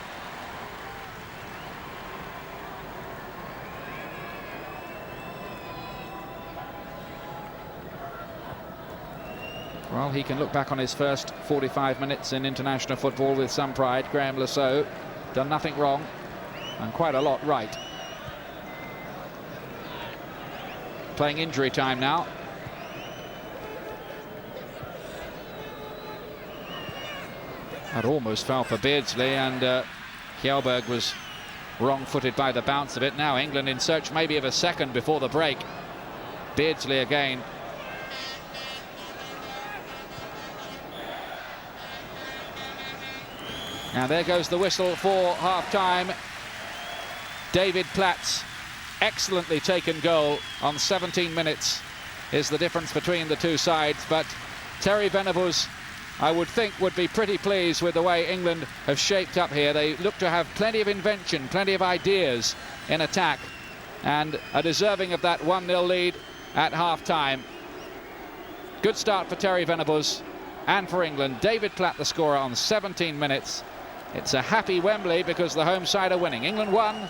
Well, he can look back on his first 45 minutes in international football with some pride. Graham Lasso done nothing wrong and quite a lot right. Playing injury time now. That almost fell for Beardsley, and Kjellberg was wrong-footed by the bounce of it. Now England in search maybe of a second before the break. Beardsley again. And there goes the whistle for half-time. David Platt's excellently taken goal on 17 minutes is the difference between the two sides. But Terry Venables, I would think, would be pretty pleased with the way England have shaped up here. They look to have plenty of invention, plenty of ideas in attack, and are deserving of that 1-0 lead at half-time. Good start for Terry Venables and for England. David Platt the scorer on 17 minutes. It's a happy Wembley because the home side are winning. England 1. And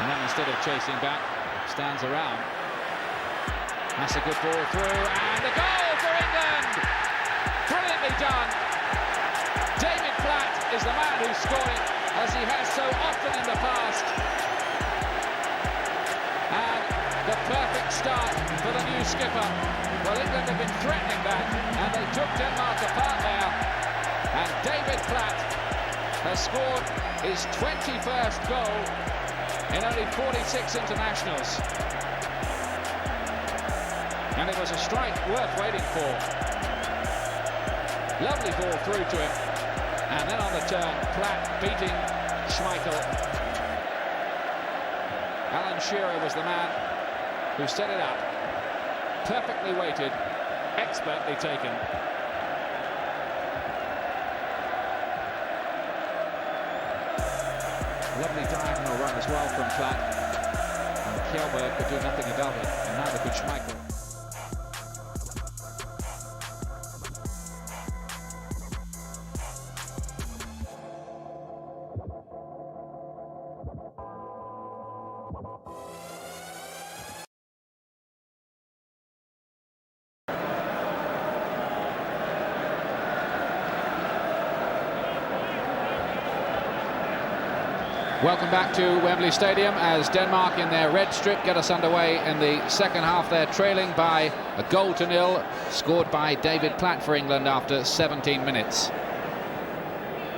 then instead of chasing back, stands around. That's a good ball through, and a goal for England! Brilliantly done. David Platt is the man who scored it, as he has so often in the past. And the perfect start for the new skipper. Well, England have been threatening that, and they took Denmark apart there. And David Platt has scored his 21st goal in only 46 internationals. And it was a strike worth waiting for. Lovely ball through to him. And then on the turn, Platt beating Schmeichel. Alan Shearer was the man who set it up. Perfectly weighted, expertly taken. Lovely diagonal run as well from Platt. And Kjellberg could do nothing about it, and neither could Schmeichel. Welcome back to Wembley Stadium as Denmark in their red strip get us underway in the second half. They're trailing by 1-0, scored by David Platt for England after 17 minutes.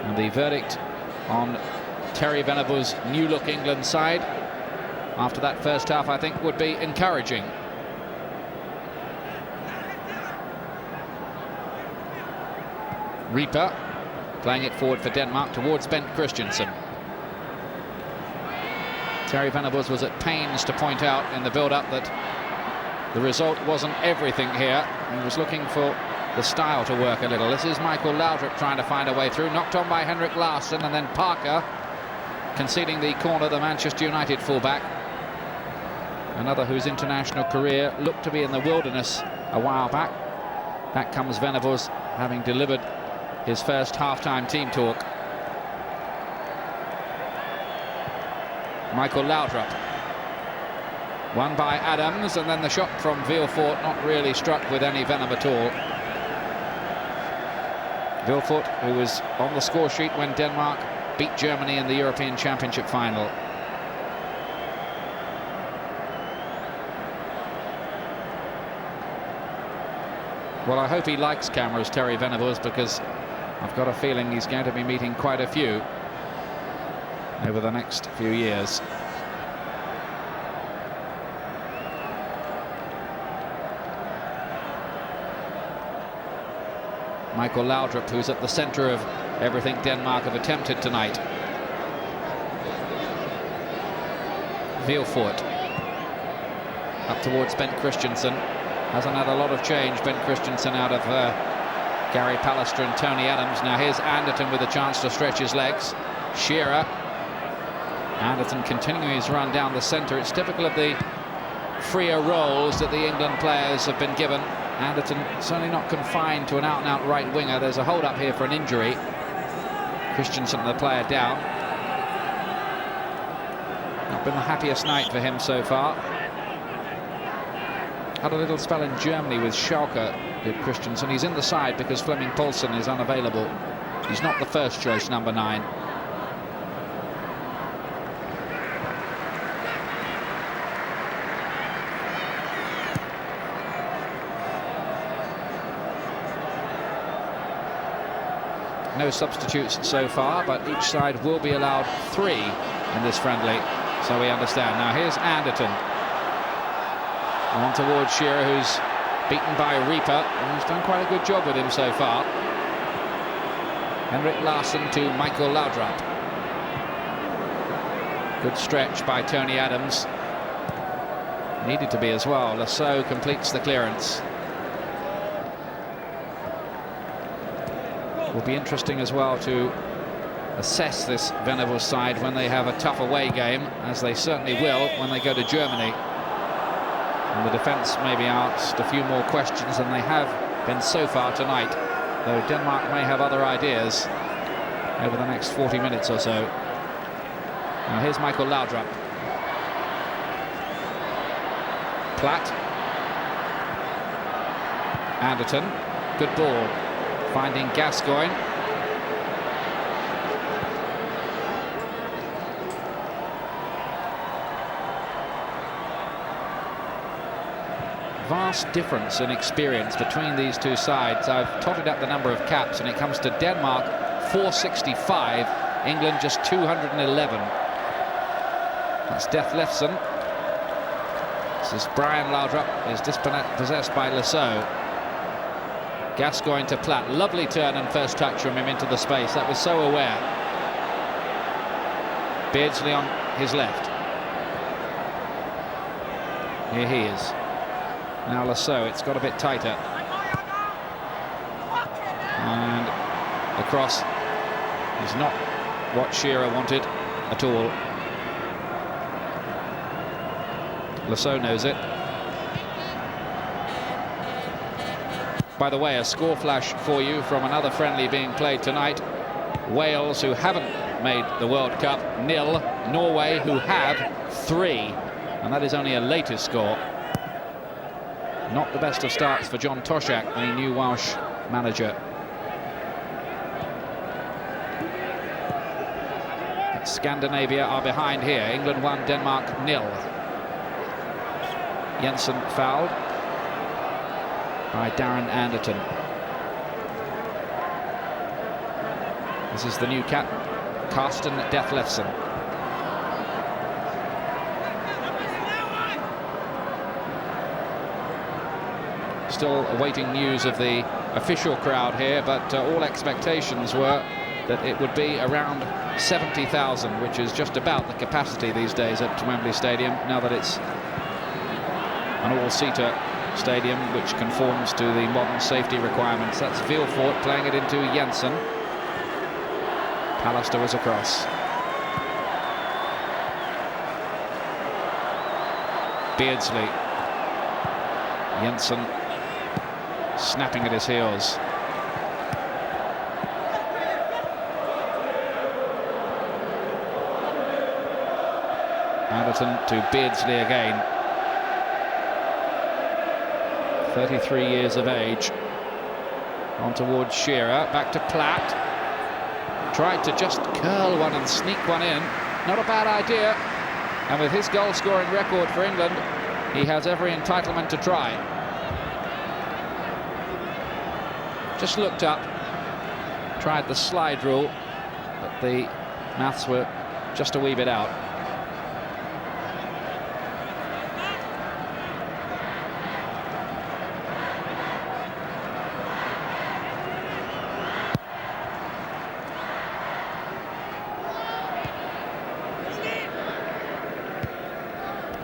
And the verdict on Terry Venables' new-look England side after that first half, I think, would be encouraging. Reaper playing it forward for Denmark towards Bent Christensen. Terry Venables was at pains to point out in the build-up that the result wasn't everything here. He was looking for the style to work a little. This is Michael Laudrup trying to find a way through, knocked on by Henrik Larsson, and then Parker conceding the corner, the Manchester United fullback. Another whose international career looked to be in the wilderness a while back. Back comes Venables, having delivered his first half-time team talk. Michael Laudrup. Won by Adams, and then the shot from Vilfort, not really struck with any venom at all. Vilfort, who was on the score sheet when Denmark beat Germany in the European Championship final. Well, I hope he likes cameras, Terry Venables, because I've got a feeling he's going to be meeting quite a few over the next few years. Michael Laudrup, who's at the centre of everything Denmark have attempted tonight. Vilfort up towards Bent Christensen. Hasn't had a lot of change, Bent Christensen, out of Gary Pallister and Tony Adams. Now here's Anderton with a chance to stretch his legs. Shearer. Anderton continuing his run down the centre. It's typical of the freer roles that the England players have been given. Anderton certainly not confined to an out-and-out right winger. There's a hold-up here for an injury. Christensen, the player, down. Not been the happiest night for him so far. Had a little spell in Germany with Schalke, did Christensen. He's in the side because Flemming Poulsen is unavailable. He's not the first choice, number 9. No substitutes so far, but each side will be allowed 3 in this friendly, so we understand. Now here's Anderton. On towards Shearer, who's beaten by Reaper, and he's done quite a good job with him so far. Henrik Larsson to Michael Laudrup. Good stretch by Tony Adams. Needed to be as well. Lasseau completes the clearance. Will be interesting as well to assess this Venables side when they have a tough away game, as they certainly will when they go to Germany. And the defence may be asked a few more questions than they have been so far tonight, though Denmark may have other ideas over the next 40 minutes or so. Now here's Michael Laudrup. Platt. Anderton. Good ball. Finding Gascoigne. Vast difference in experience between these two sides. I've totted up the number of caps, and it comes to Denmark 465, England just 211. That's Death Lefsen. This is Brian Laudrup, is dispossessed by Lasseau. Gascoigne to Platt. Lovely turn and first touch from him into the space. That was so aware. Beardsley on his left. Here he is. Now Lasseau, it's got a bit tighter. And the cross is not what Shearer wanted at all. Lasseau knows it. By the way, a score flash for you from another friendly being played tonight. Wales, who haven't made the World Cup, 0. Norway, who have, 3. And that is only a later score. Not the best of starts for John Toshak, the new Welsh manager. Scandinavia are behind here. England 1, Denmark 0. Jensen fouled by Darren Anderton. This is the new cap, Carsten Dethlefsen. Still awaiting news of the official crowd here, but all expectations were that it would be around 70,000, which is just about the capacity these days at Wembley Stadium, now that it's an all-seater stadium which conforms to the modern safety requirements. That's Vilfort playing it into Jensen. Pallister was across. Beardsley. Jensen snapping at his heels. Anderton to Beardsley again. 33 years of age. On towards Shearer, back to Platt. Tried to just curl one and sneak one in. Not a bad idea. And with his goal-scoring record for England, he has every entitlement to try. Just looked up, tried the slide rule, but the maths were just a wee bit out.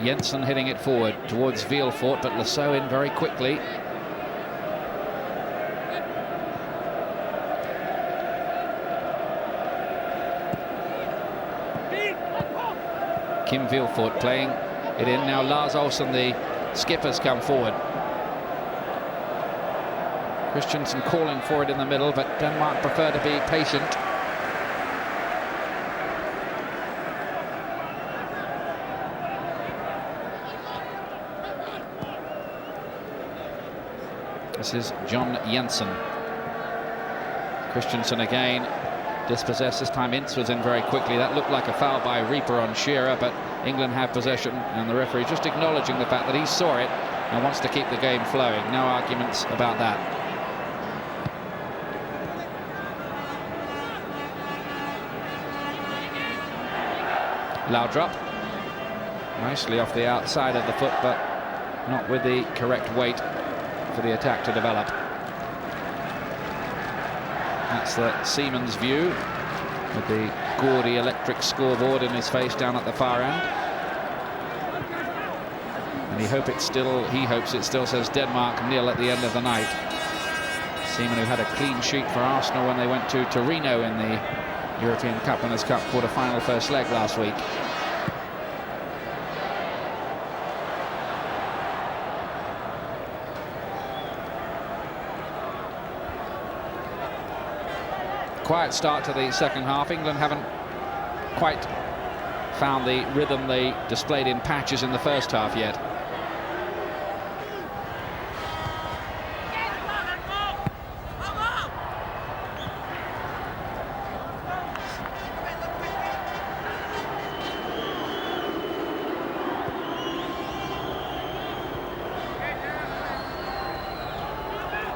Jensen hitting it forward towards Vilfort, but Lasso in very quickly. Kim Vilfort playing it in. Now Lars Olsen, the skipper's come forward. Christensen calling for it in the middle, but Denmark prefer to be patient. This is John Jensen. Christensen again. Dispossessed this time. Ince was in very quickly. That looked like a foul by Reaper on Shearer, but England have possession, and the referee just acknowledging the fact that he saw it and wants to keep the game flowing. No arguments about that. Laudrup. Nicely off the outside of the foot, but not with the correct weight for the attack to develop. That's the Siemens view, with the gaudy electric scoreboard in his face down at the far end. And he hopes it still says Denmark 0 at the end of the night. Seaman, who had a clean sheet for Arsenal when they went to Torino in the European Cup Winners' Cup quarter-final first leg last week. Quiet start to the second half. England haven't quite found the rhythm they displayed in patches in the first half yet.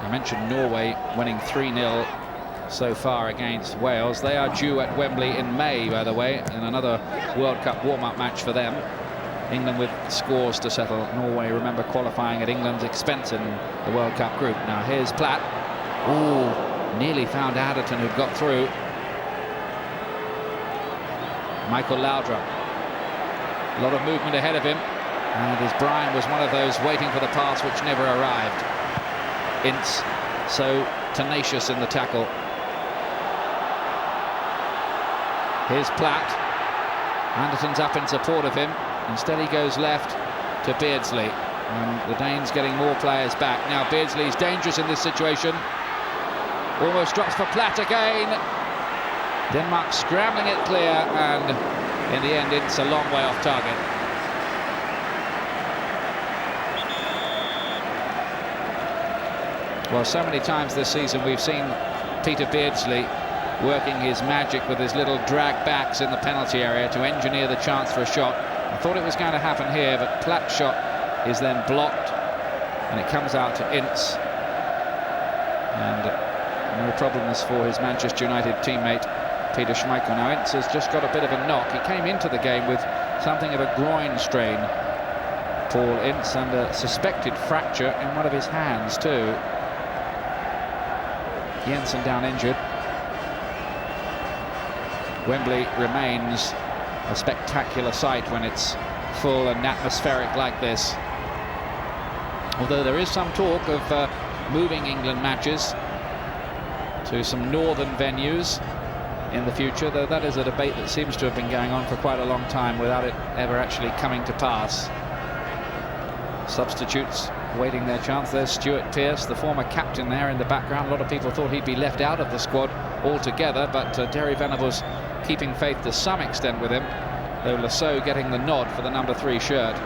I mentioned Norway winning 3-0 so far against Wales. They are due at Wembley in May, by the way, in another World Cup warm-up match for them. England with scores to settle. Norway, remember, qualifying at England's expense in the World Cup group. Now here's Platt. Ooh, nearly found Anderton, who'd got through. Michael Laudrup. A lot of movement ahead of him, and as Brian was one of those waiting for the pass which never arrived. Ince so tenacious in the tackle. Here's Platt. Anderton's up in support of him. Instead he goes left to Beardsley. And the Danes getting more players back. Now Beardsley's dangerous in this situation. Almost drops for Platt again. Denmark scrambling it clear, and in the end it's a long way off target. Well, so many times this season we've seen Peter Beardsley working his magic with his little drag backs in the penalty area to engineer the chance for a shot. I thought it was going to happen here, but Platt's shot is then blocked, and it comes out to Ince. And no problems for his Manchester United teammate Peter Schmeichel. Now Ince has just got a bit of a knock. He came into the game with something of a groin strain, Paul Ince, and a suspected fracture in one of his hands too. Jensen down injured. Wembley remains a spectacular sight when it's full and atmospheric like this. Although there is some talk of moving England matches to some northern venues in the future, though that is a debate that seems to have been going on for quite a long time without it ever actually coming to pass. Substitutes waiting their chance. There's Stuart Pearce, the former captain, there in the background. A lot of people thought he'd be left out of the squad altogether, but Derry Venables keeping faith to some extent with him, though Lasso getting the nod for the number 3 shirt.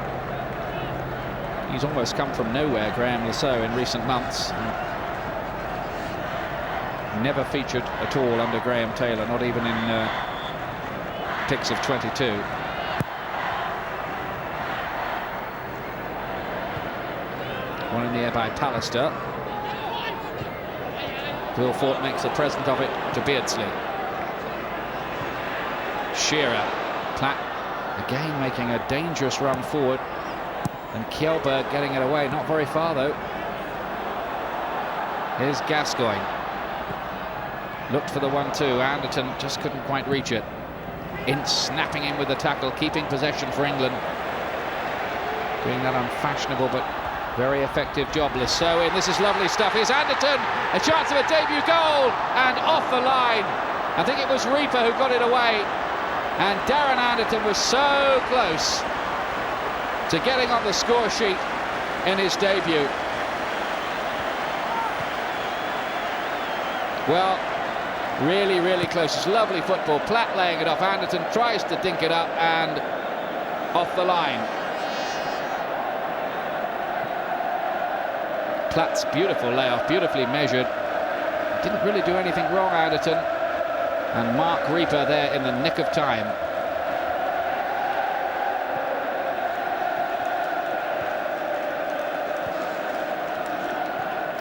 He's almost come from nowhere, Graham Lasso, in recent months. Never featured at all under Graham Taylor, not even in picks of 22. One in the air by Pallister. Wilford makes a present of it to Beardsley. Shearer. Platt again making a dangerous run forward, and Kjellberg getting it away. Not very far though. Here's Gascoigne. Looked for the 1-2. Anderton just couldn't quite reach it. Ince snapping in with the tackle, keeping possession for England. Doing that unfashionable but very effective job. Lasso in. This is lovely stuff. Here's Anderton. A chance of a debut goal, and off the line. I think it was Reaper who got it away. And Darren Anderton was so close to getting on the score sheet in his debut. Well, really, really close. It's lovely football. Platt laying it off. Anderton tries to dink it up, and off the line. Platt's beautiful layoff, beautifully measured. Didn't really do anything wrong, Anderton. And Mark Reaper there in the nick of time.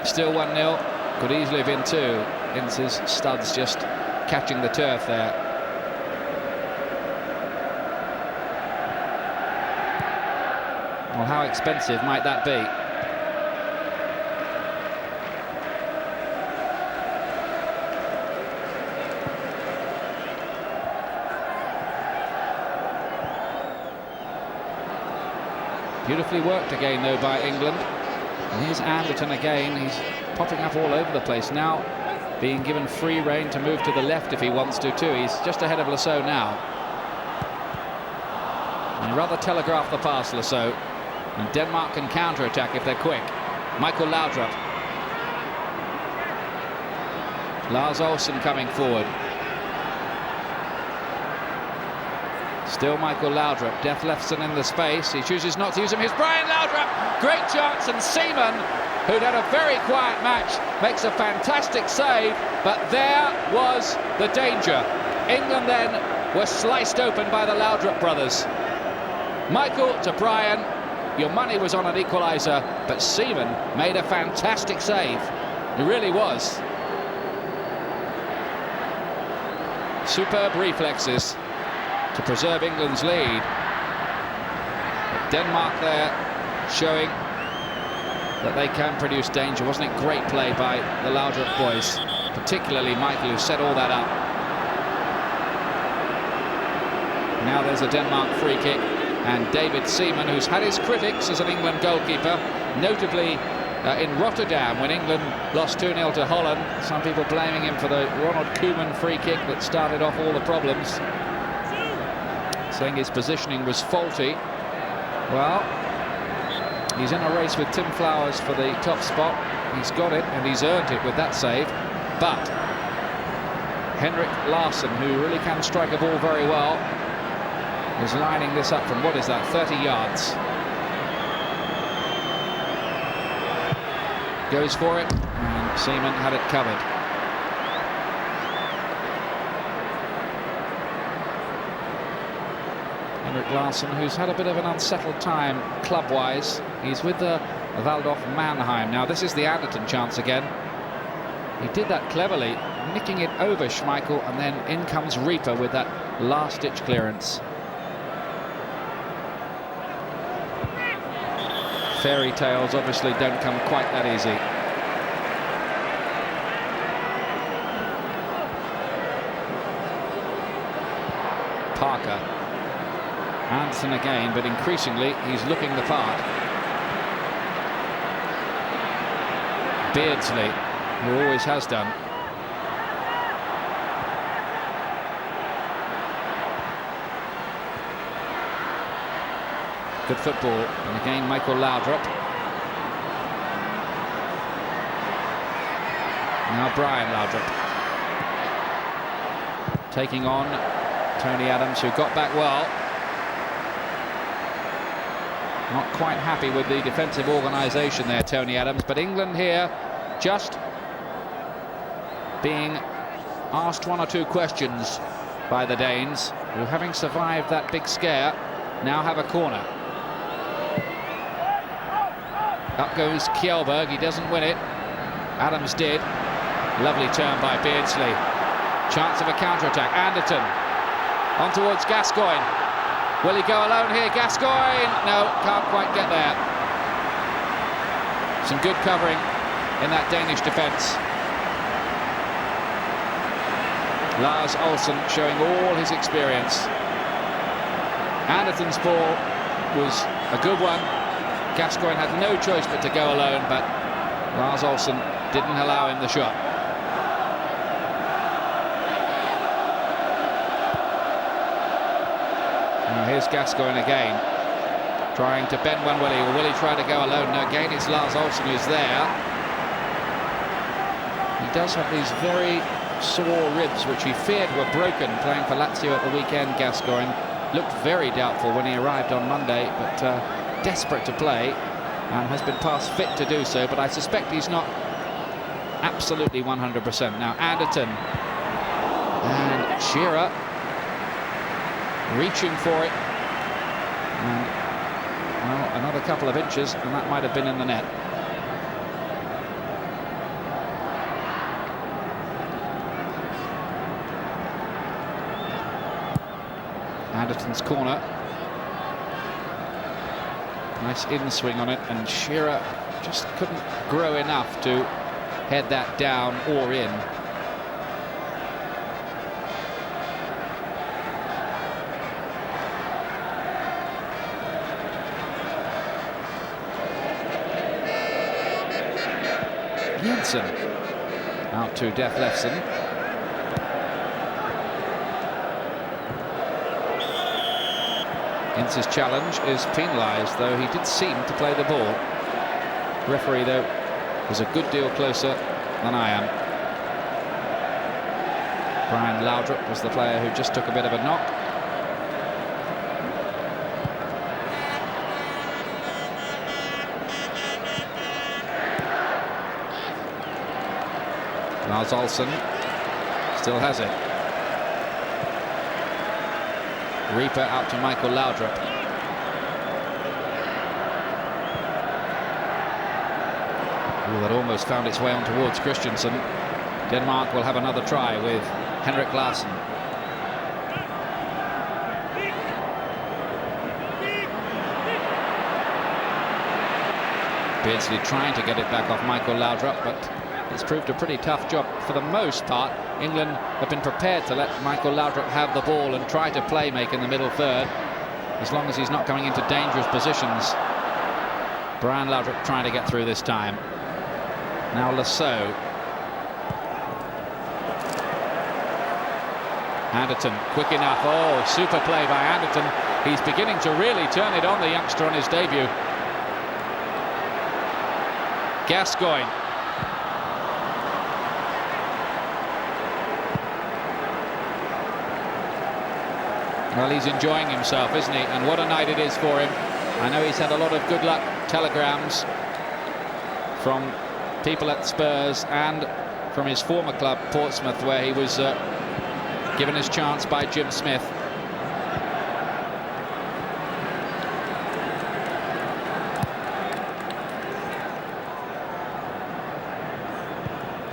Still 1-0. Could easily have been 2. Ince's studs just catching the turf there. Well, how expensive might that be? Beautifully worked again though by England. And here's Anderton again. He's popping up all over the place now, being given free rein to move to the left if he wants to too. He's just ahead of Lasso now. And rather telegraph the pass, Lasso. And Denmark can counter-attack if they're quick. Michael Laudrup. Lars Olsen coming forward. Still Michael Laudrup. Detlefsen in the space. He chooses not to use him. Here's Brian Laudrup. Great chance, and Seaman, who'd had a very quiet match, makes a fantastic save, but there was the danger. England then were sliced open by the Laudrup brothers. Michael to Brian. Your money was on an equaliser, but Seaman made a fantastic save. He really was. Superb reflexes to preserve England's lead. But Denmark there showing that they can produce danger. Wasn't it great play by the Laudrup boys, particularly Michael, who set all that up. Now there's a Denmark free kick, and David Seaman, who's had his critics as an England goalkeeper, notably in Rotterdam when England lost 2-0 to Holland. Some people blaming him for the Ronald Koeman free kick that started off all the problems, saying his positioning was faulty. Well, he's in a race with Tim Flowers for the top spot. He's got it, and he's earned it with that save. But Henrik Larsson, who really can strike a ball very well, is lining this up from, what is that, 30 yards. Goes for it, and Seaman had it covered. Henrik Larsson, who's had a bit of an unsettled time club-wise. He's with the Waldorf Mannheim. Now this is the Anderton chance again. He did that cleverly, nicking it over Schmeichel, and then in comes Reaper with that last-ditch clearance. Fairy tales obviously don't come quite that easy. Parker. Anderson again, but increasingly he's looking the part. Beardsley, who always has done. Good football, and again Michael Laudrup. Now Brian Laudrup taking on Tony Adams, who got back well. Not quite happy with the defensive organisation there, Tony Adams, but England here just being asked one or two questions by the Danes, who, having survived that big scare, now have a corner. Up goes Kjellberg, he doesn't win it. Adams did. Lovely turn by Beardsley. Chance of a counter-attack. Anderton on towards Gascoigne. Will he go alone here? Gascoigne! No, can't quite get there. Some good covering in that Danish defence. Lars Olsen showing all his experience. Anderton's ball was a good one. Gascoigne had no choice but to go alone, but Lars Olsen didn't allow him the shot. Now here's Gascoigne again, trying to bend one. Will he try to go alone? No, again it's Lars Olsen who's there. He does have these very sore ribs, which he feared were broken playing for Lazio at the weekend. Gascoigne looked very doubtful when he arrived on Monday, but desperate to play, and has been past fit to do so, but I suspect he's not absolutely 100%. Now Anderton and Shearer reaching for it, and well, another couple of inches and that might have been in the net. Anderton's corner. Nice in-swing on it, and Shearer just couldn't grow enough to head that down or in. Jensen out to Deflefsen. Ince's challenge is penalised, though he did seem to play the ball. Referee, though, was a good deal closer than I am. Brian Laudrup was the player who just took a bit of a knock. Lars Olsen still has it. Reaper out to Michael Laudrup. Ooh, that almost found its way on towards Christensen. Denmark will have another try with Henrik Larsson. Beardsley trying to get it back off Michael Laudrup, but it's proved a pretty tough job for the most part. England have been prepared to let Michael Laudrup have the ball and try to play make in the middle third, as long as he's not coming into dangerous positions. Brian Laudrup trying to get through this time. Now Lasso. Anderton, quick enough. Oh, super play by Anderton. He's beginning to really turn it on, the youngster, on his debut. Gascoigne. Well, he's enjoying himself, isn't he? And what a night it is for him. I know he's had a lot of good luck telegrams from people at Spurs and from his former club, Portsmouth, where he was given his chance by Jim Smith.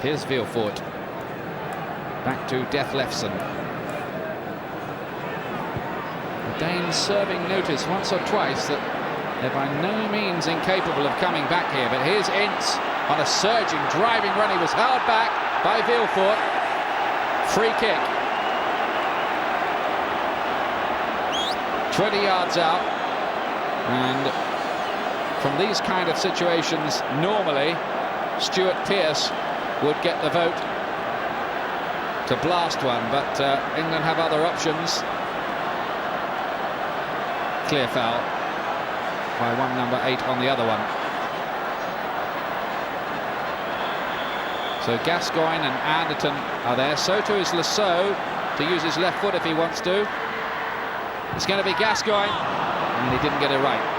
Here's Vilfort. Back to Dethlefsen. The Danes serving notice once or twice that they're by no means incapable of coming back here. But here's Ince on a surging, driving run. He was held back by Vilfort. Free kick. 20 yards out. And from these kind of situations, normally Stuart Pearce would get the vote to blast one, but England have other options. Clear foul by one number 8 on the other one. So Gascoigne and Anderton are there. So too is Lasso to use his left foot if he wants to. It's going to be Gascoigne, and he didn't get it right.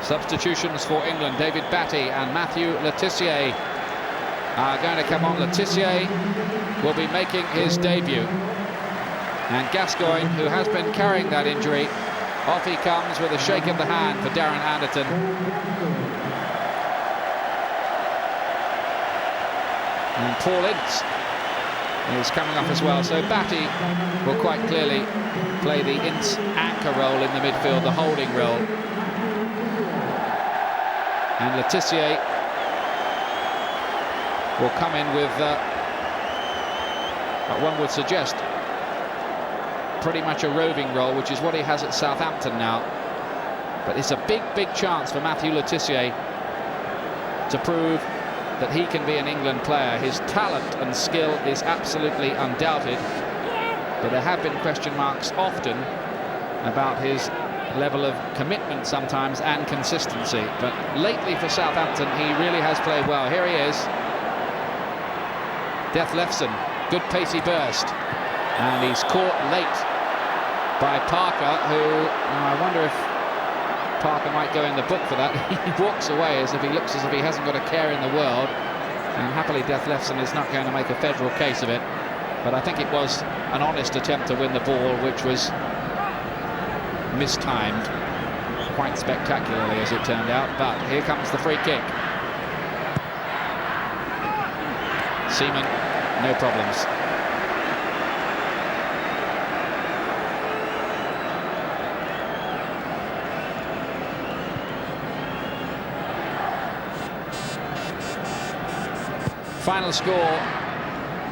Substitutions for England. David Batty and Matthew Le Tissier are going to come on. Le Tissier will be making his debut. And Gascoigne, who has been carrying that injury, off he comes with a shake of the hand for Darren Anderton. And Paul Ince is coming off as well. So Batty will quite clearly play the Ince anchor role in the midfield, the holding role. And Le Tissier will come in with what one would suggest pretty much a roving role, which is what he has at Southampton now. But it's a big chance for Matthew Le Tissier to prove that he can be an England player. His talent and skill is absolutely undoubted, but there have been question marks often about his level of commitment sometimes and consistency. But lately for Southampton, he really has played well. Here he is. Dethlefsen, good pacey burst, and he's caught late by Parker, who I wonder if Parker might go in the book for that. He walks away as if he looks as if he hasn't got a care in the world, and happily Dethlefsen is not going to make a federal case of it. But I think it was an honest attempt to win the ball, which was mistimed quite spectacularly as it turned out. But here comes the free kick. Seaman, no problems. Final score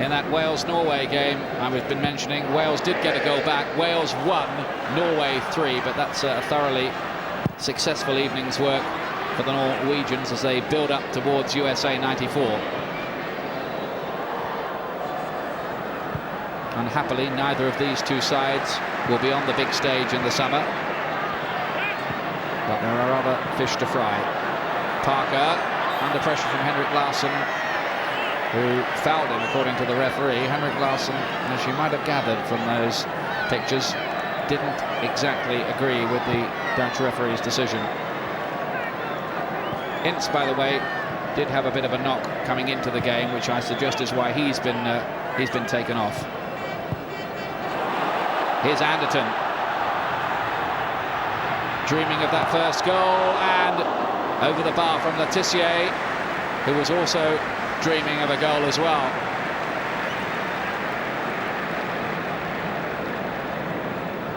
in that Wales-Norway game I've been mentioning. Wales did get a goal back. Wales 1, Norway 3, but that's a thoroughly successful evening's work for the Norwegians as they build up towards USA 94. Unhappily, neither of these two sides will be on the big stage in the summer, but there are other fish to fry. Parker, under pressure from Henrik Larsson, who fouled him according to the referee. Henrik Larsson, as you might have gathered from those pictures, didn't exactly agree with the Dutch referee's decision. Ince, by the way, did have a bit of a knock coming into the game, which I suggest is why he's been taken off. Here's Anderton, dreaming of that first goal, and over the bar from Le Tissier, who was also dreaming of a goal as well.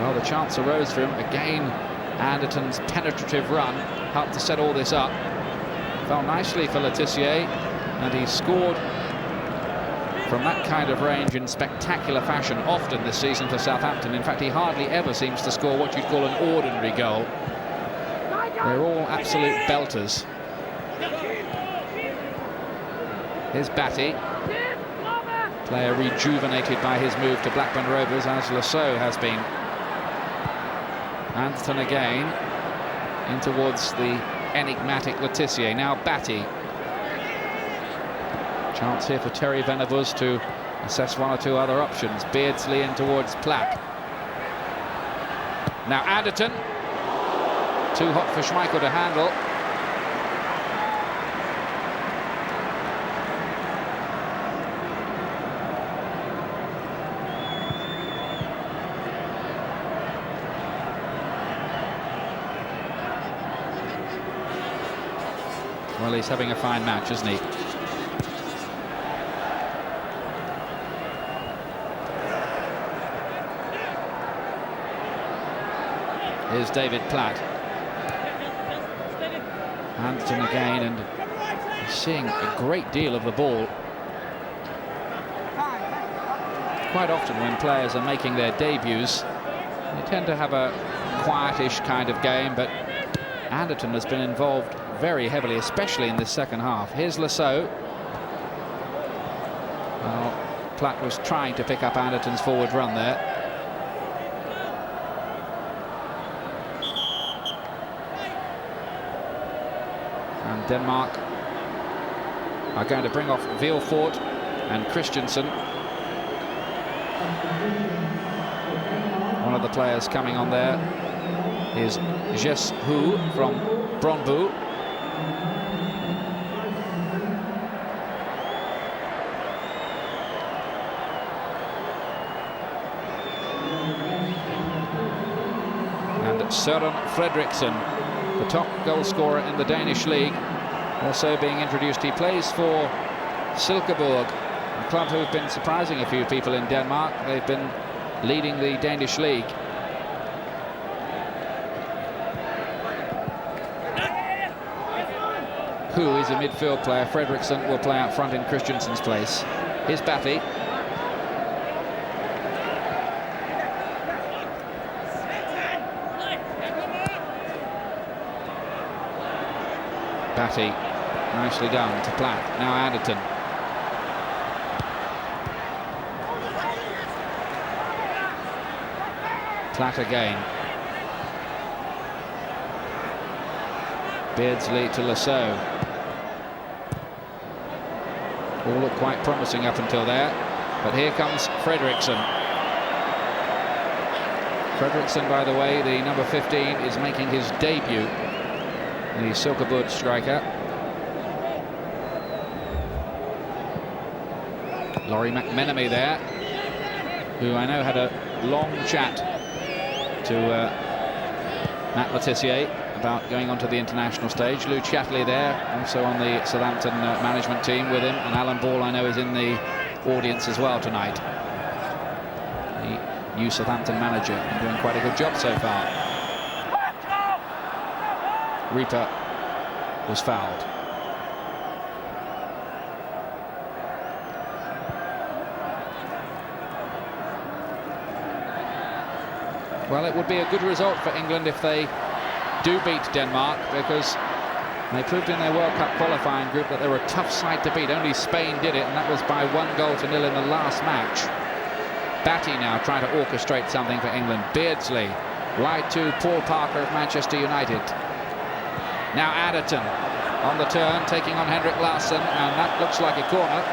Well, the chance arose for him. Again, Anderton's penetrative run helped to set all this up. Fell nicely for Le Tissier, and he scored from that kind of range in spectacular fashion often this season for Southampton. In fact, he hardly ever seems to score what you'd call an ordinary goal. They're all absolute belters. Here's Batty, player rejuvenated by his move to Blackburn Rovers, as Lasso has been. Anderton again, in towards the enigmatic Le Tissier. Now Batty. Chance here for Terry Venables to assess one or two other options. Beardsley in towards Platt. Now Anderton. Too hot for Schmeichel to handle. Well, he's having a fine match, isn't he? Here's David Platt. Anderton again, and he's seeing a great deal of the ball. Quite often when players are making their debuts, they tend to have a quietish kind of game, but Anderton has been involved very heavily, especially in this second half. Here's Lasso. Well, Platt was trying to pick up Anderton's forward run there. And Denmark are going to bring off Vilfort and Christensen. One of the players coming on there is Jes Hu from Brøndby. And Søren Fredriksen, the top goal scorer in the Danish league, also being introduced. He plays for Silkeborg, a club who've been surprising a few people in Denmark. They've been leading the Danish league. Who is a midfield player. Fredriksen will play out front in Christensen's place. Here's Batty. Batty, nicely done to Platt. Now Anderton. Platt again. Beardsley to Lasso. All looked quite promising up until there, but here comes Fredriksen. Fredriksen, by the way, the number 15, is making his debut. The Silkeborg striker. Laurie McMenemy there, who I know had a long chat to Matt Le Tissier about going onto the international stage. Lou Chatterley there, also on the Southampton management team with him, and Alan Ball, I know, is in the audience as well tonight. The new Southampton manager, and doing quite a good job so far. Reaper was fouled. Well, it would be a good result for England if they do beat Denmark, because they proved in their World Cup qualifying group that they were a tough side to beat. Only Spain did it, and that was by 1-0 in the last match. Batty now trying to orchestrate something for England. Beardsley wide to Paul Parker of Manchester United. Now Anderton on the turn, taking on Henrik Larsson, and that looks like a corner.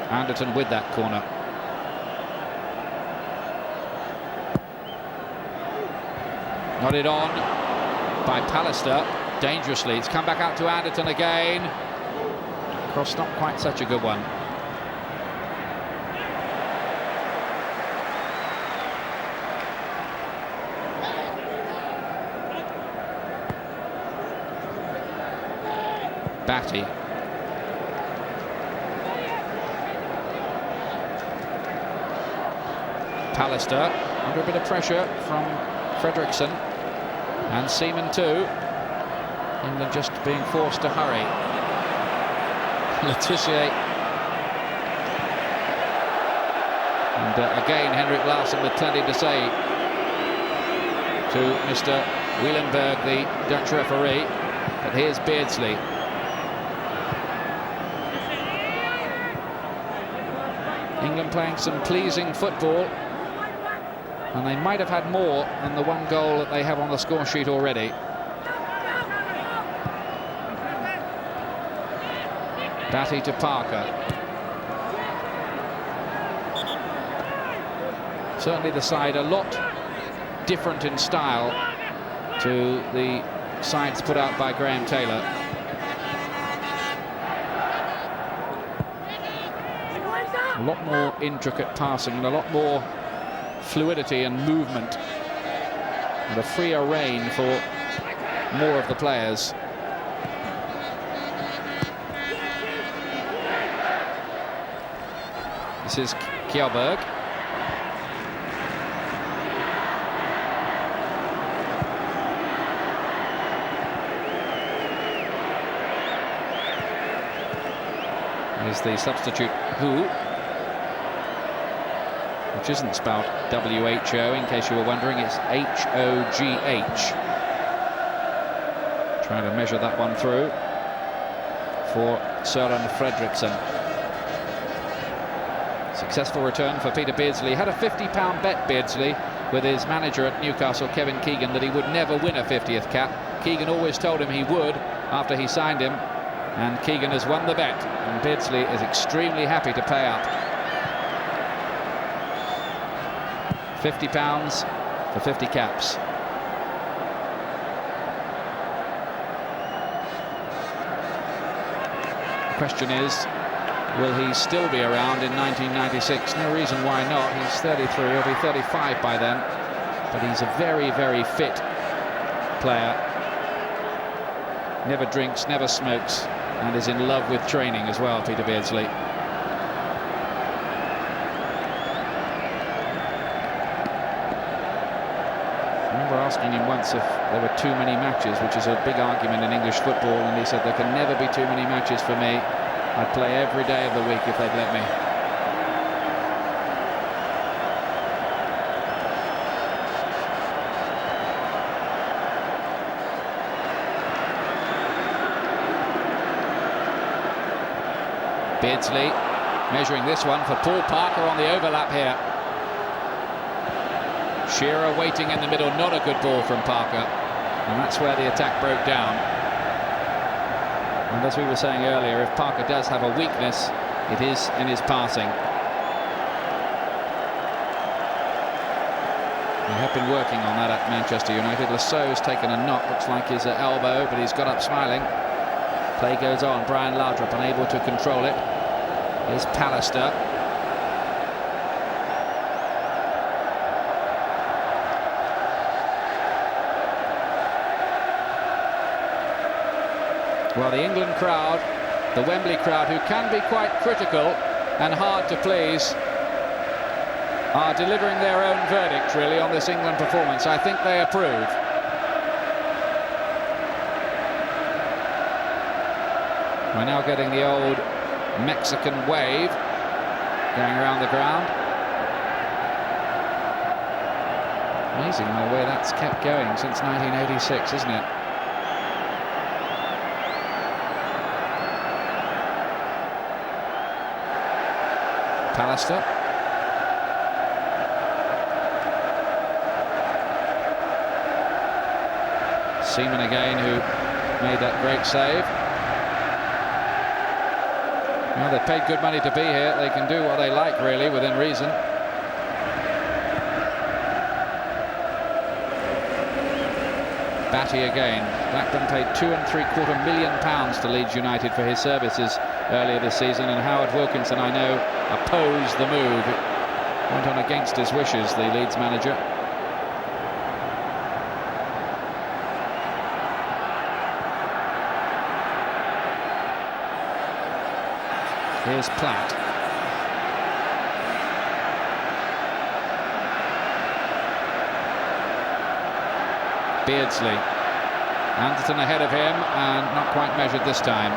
Anderton with that corner. Nodded on by Pallister dangerously. It's come back out to Anderton again. Cross, not quite such a good one. Batty. Pallister under a bit of pressure from Fredriksen, and Seaman too. England just being forced to hurry. Le Tissier. And again Henrik Larsson with plenty to say to Mr. Wielenberg, the Dutch referee. But here's Beardsley. England playing some pleasing football, and they might have had more than the 1 goal that they have on the score sheet already. Batty to Parker. Certainly the side a lot different in style to the sides put out by Graham Taylor. A lot more intricate passing and a lot more fluidity and movement, and a freer rein for more of the players. This is Kjellberg. Here's the substitute Who, which isn't spelled W-H-O, in case you were wondering. It's H-O-G-H. Trying to measure that one through for Søren Fredriksson. Successful return for Peter Beardsley. Had a £50 bet, Beardsley, with his manager at Newcastle, Kevin Keegan, that he would never win a 50th cap. Keegan always told him he would after he signed him, and Keegan has won the bet, and Beardsley is extremely happy to pay up. £50 for 50 caps. The question is, will he still be around in 1996? No reason why not. He's 33, he'll be 35 by then. But he's a very, very fit player. Never drinks, never smokes, and is in love with training as well, Peter Beardsley. I remember asking him once if there were too many matches, which is a big argument in English football, and he said there can never be too many matches for me. I'd play every day of the week if they'd let me. Beardsley measuring this one for Paul Parker on the overlap here. Shearer waiting in the middle, not a good ball from Parker, and that's where the attack broke down. And as we were saying earlier, if Parker does have a weakness, it is in his passing. They have been working on that at Manchester United. Lassau's taken a knock, looks like his elbow, but he's got up smiling. Play goes on. Brian Laudrup unable to control it. Here's Pallister. Well, the England crowd, the Wembley crowd, who can be quite critical and hard to please, are delivering their own verdict, really, on this England performance. I think they approve. We're now getting the old Mexican wave going around the ground. Amazing the way that's kept going since 1986, isn't it? Pallister. Seaman again, who made that great save. Well, they've paid good money to be here. They can do what they like, really, within reason. Batty again. Blackburn paid £2.75 million to Leeds United for his services earlier this season, and Howard Wilkinson, I know, opposed the move. It went on against his wishes, the Leeds manager. Here's Platt. Beardsley. Anderton ahead of him, and not quite measured this time.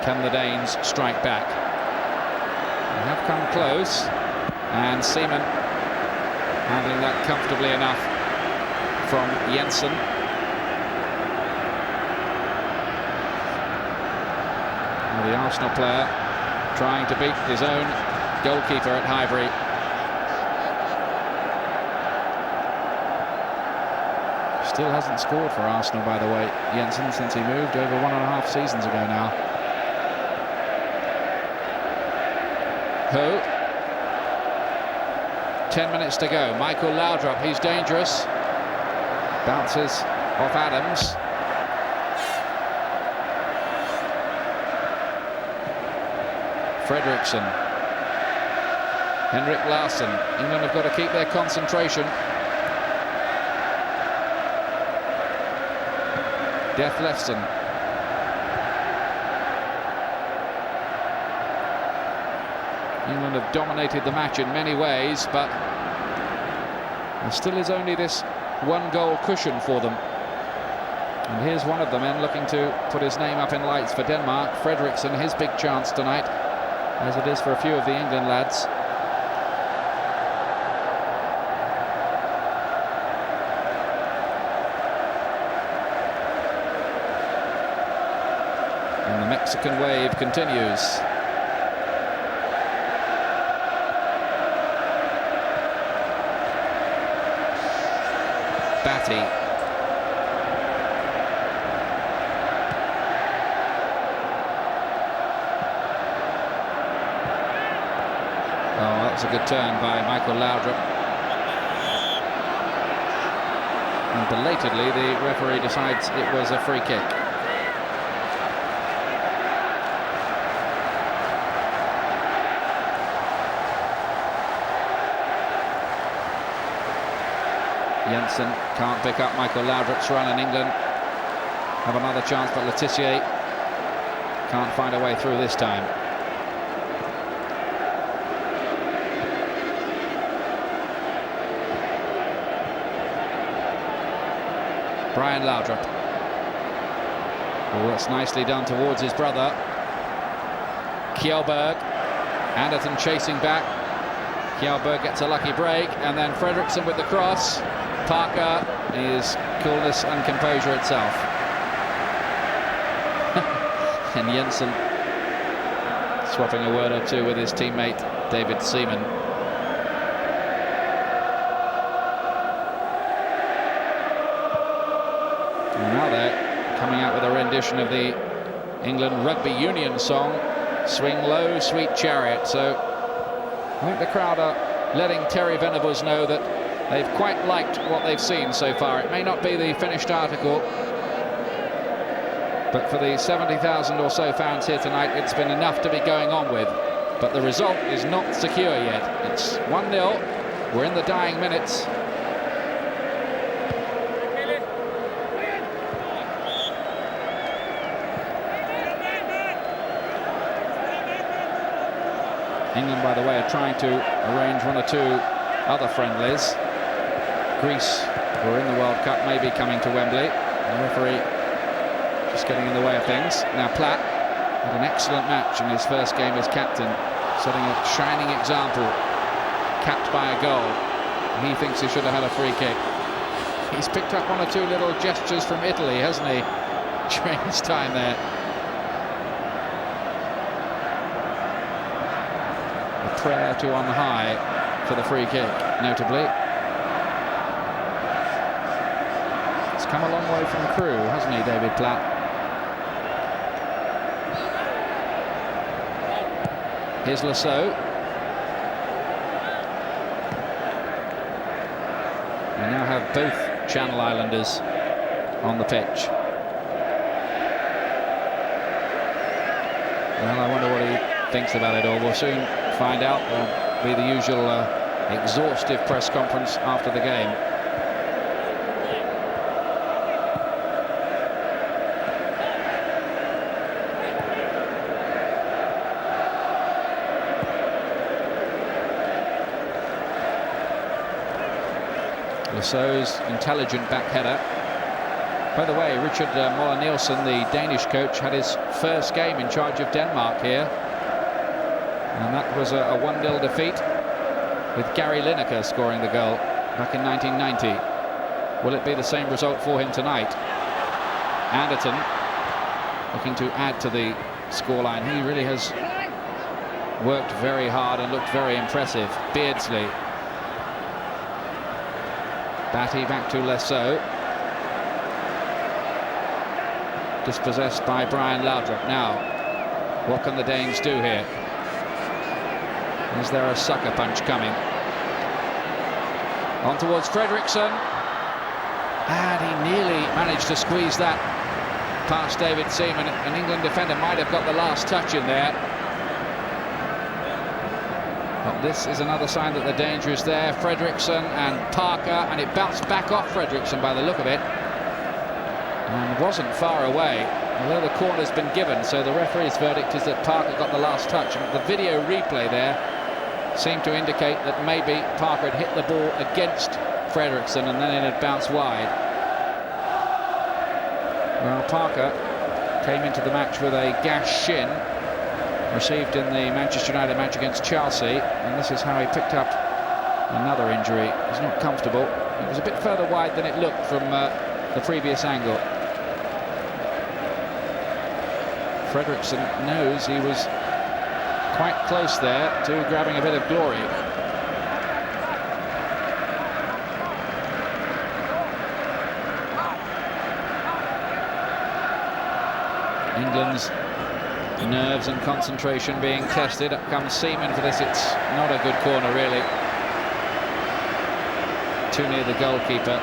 Can the Danes strike back? They have come close, and Seaman handling that comfortably enough from Jensen. The Arsenal player trying to beat his own goalkeeper at Highbury. Still hasn't scored for Arsenal, by the way, Jensen, since he moved over 1.5 seasons ago now. Ho. 10 minutes to go. Michael Laudrup, he's dangerous. Bounces off Adams. Fredriksson. Henrik Larsson. England have got to keep their concentration. Detlefsen. England have dominated the match in many ways, but there still is only this one-goal cushion for them. And here's one of the men looking to put his name up in lights for Denmark. Fredriksson, his big chance tonight, as it is for a few of the England lads. And the Mexican wave continues. Batty. Oh, that was a good turn by Michael Laudrup. And belatedly, the referee decides it was a free kick. Jensen can't pick up Michael Laudrup's run, and England have another chance, but Letitia can't find a way through this time. Brian Laudrup. Oh, that's nicely done towards his brother. Kjellberg. Anderton chasing back. Kjellberg gets a lucky break, and then Fredriksson with the cross. Parker is coolness and composure itself. And Jensen swapping a word or two with his teammate David Seaman. And now they're coming out with a rendition of the England Rugby Union song, Swing Low, Sweet Chariot. So I think the crowd are letting Terry Venables know that they've quite liked what they've seen so far. It may not be the finished article, but for the 70,000 or so fans here tonight, it's been enough to be going on with. But the result is not secure yet. It's 1-0. We're in the dying minutes. England, by the way, are trying to arrange one or two other friendlies. Greece, who are in the World Cup, may be coming to Wembley. The referee just getting in the way of things. Now Platt had an excellent match in his first game as captain, setting a shining example, capped by a goal. He thinks he should have had a free kick. He's picked up one or two little gestures from Italy, hasn't he, during his time there. A prayer to on high for the free kick, notably. He's come a long way from Crewe, hasn't he, David Platt? Here's Lasso. We now have both Channel Islanders on the pitch. Well, I wonder what he thinks about it all. We'll soon find out. There'll be the usual exhaustive press conference after the game. Lasso's intelligent back header. By the way, Richard Moller Nielsen, the Danish coach, had his first game in charge of Denmark here. And that was a 1-0 defeat, with Gary Lineker scoring the goal back in 1990. Will it be the same result for him tonight? Anderton looking to add to the scoreline. He really has worked very hard and looked very impressive. Beardsley. Batty back to Lasso. Dispossessed by Brian Laudrup. Now, what can the Danes do here? Is there a sucker punch coming? On towards Fredriksson. And he nearly managed to squeeze that past David Seaman. An England defender might have got the last touch in there. But this is another sign that the danger is there. Fredriksson and Parker, and it bounced back off Fredriksson by the look of it. And wasn't far away, although the corner's been given, so the referee's verdict is that Parker got the last touch. And the video replay there seemed to indicate that maybe Parker had hit the ball against Fredriksson and then it had bounced wide. Well, Parker came into the match with a gashed shin received in the Manchester United match against Chelsea, and this is how he picked up another injury. He's not comfortable. It was a bit further wide than it looked from the previous angle. Fredriksson knows he was quite close there to grabbing a bit of glory. England's nerves and concentration being tested. Up comes Seaman for this. It's not a good corner, really. Too near the goalkeeper.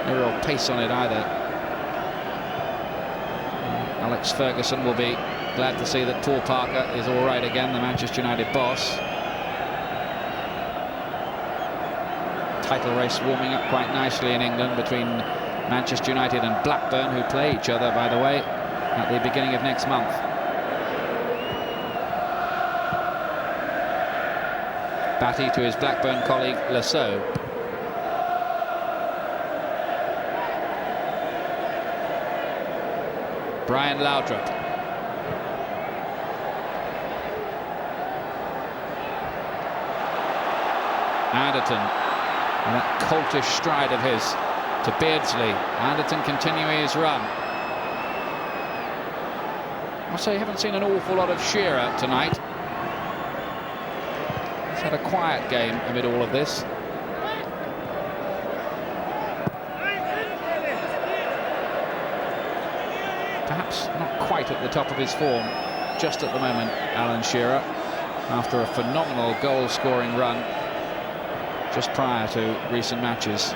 No real pace on it either. Alex Ferguson will be glad to see that Paul Parker is all right again, the Manchester United boss. Title race warming up quite nicely in England between Manchester United and Blackburn, who play each other, by the way, at the beginning of next month. Batty to his Blackburn colleague Lasso. Brian Laudrup. Anderton, and that coltish stride of his to Beardsley. Anderton continuing his run. I'll say, haven't seen an awful lot of Shearer tonight. He's had a quiet game amid all of this. Perhaps not quite at the top of his form just at the moment, Alan Shearer, after a phenomenal goal-scoring run just prior to recent matches.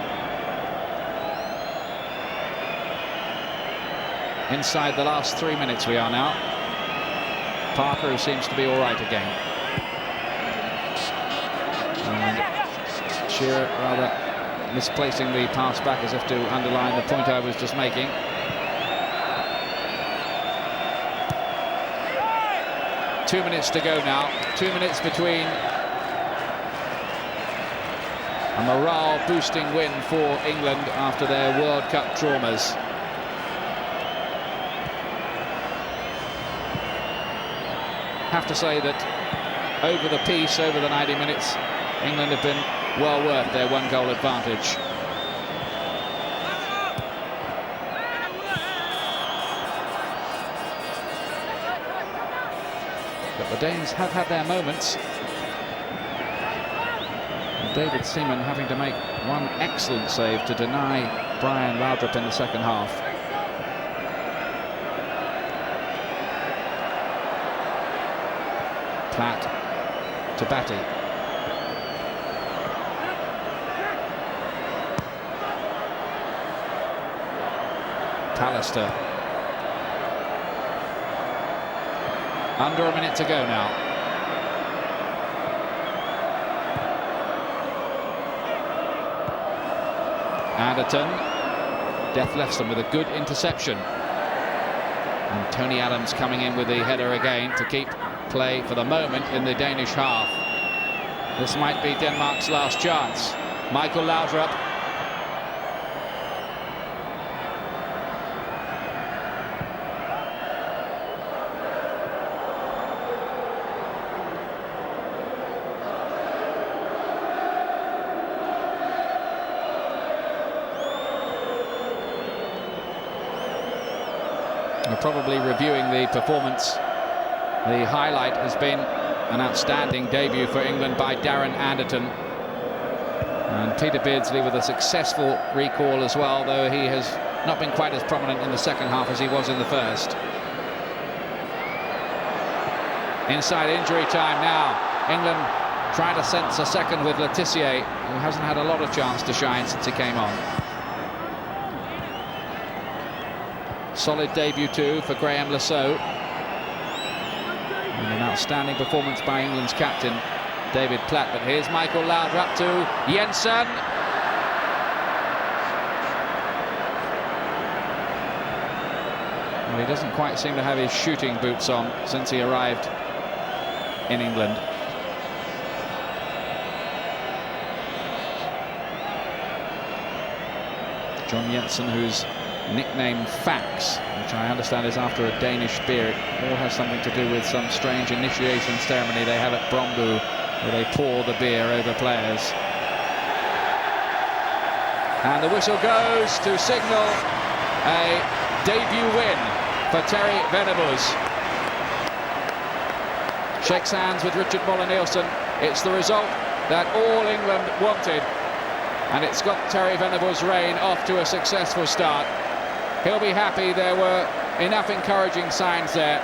Inside the last 3 minutes we are now. Parker, who seems to be all right again. And Shearer rather misplacing the pass back as if to underline the point I was just making. Two minutes to go now. 2 minutes between a morale-boosting win for England after their World Cup traumas. Have to say that over the piece, over the 90 minutes, England have been well worth their one-goal advantage. But the Danes have had their moments. David Seaman having to make one excellent save to deny Brian Laudrup in the second half. Platt to Batty. Pallister. Under a minute to go now. Anderton. Death Lefson with a good interception. And Tony Adams coming in with the header again to keep play for the moment in the Danish half. This might be Denmark's last chance. Michael Laudrup. We're probably reviewing the performance. The highlight has been an outstanding debut for England by Darren Anderton. And Peter Beardsley with a successful recall as well, though he has not been quite as prominent in the second half as he was in the first. Inside injury time now. England try to sense a second with Letitia, who hasn't had a lot of chance to shine since he came on. Solid debut too for Graham Lasso. And an outstanding performance by England's captain, David Platt. But here's Michael Laudrup to Jensen. Well, he doesn't quite seem to have his shooting boots on since he arrived in England. John Jensen, who's nicknamed Fax, which I understand is after a Danish beer. It all has something to do with some strange initiation ceremony they have at Brombu, where they pour the beer over players. And the whistle goes to signal a debut win for Terry Venables. Shakes hands with Richard Muller-Nielsen. It's the result that all England wanted, and it's got Terry Venables' reign off to a successful start. He'll be happy. There were enough encouraging signs there.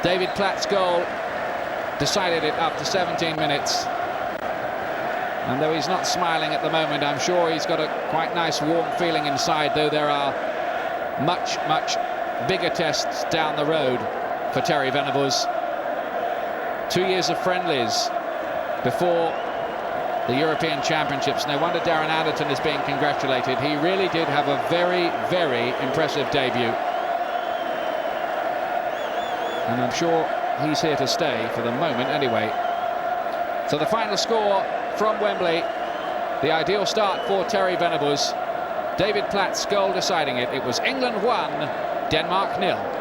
David Platt's goal decided it after 17 minutes. And though he's not smiling at the moment, I'm sure he's got a quite nice warm feeling inside, though there are much, much bigger tests down the road for Terry Venables. 2 years of friendlies before the European Championships. No wonder Darren Anderton is being congratulated. He really did have a very, very impressive debut. And I'm sure he's here to stay for the moment anyway. So the final score from Wembley, the ideal start for Terry Venables. David Platt's goal deciding it. It was England 1, Denmark 0.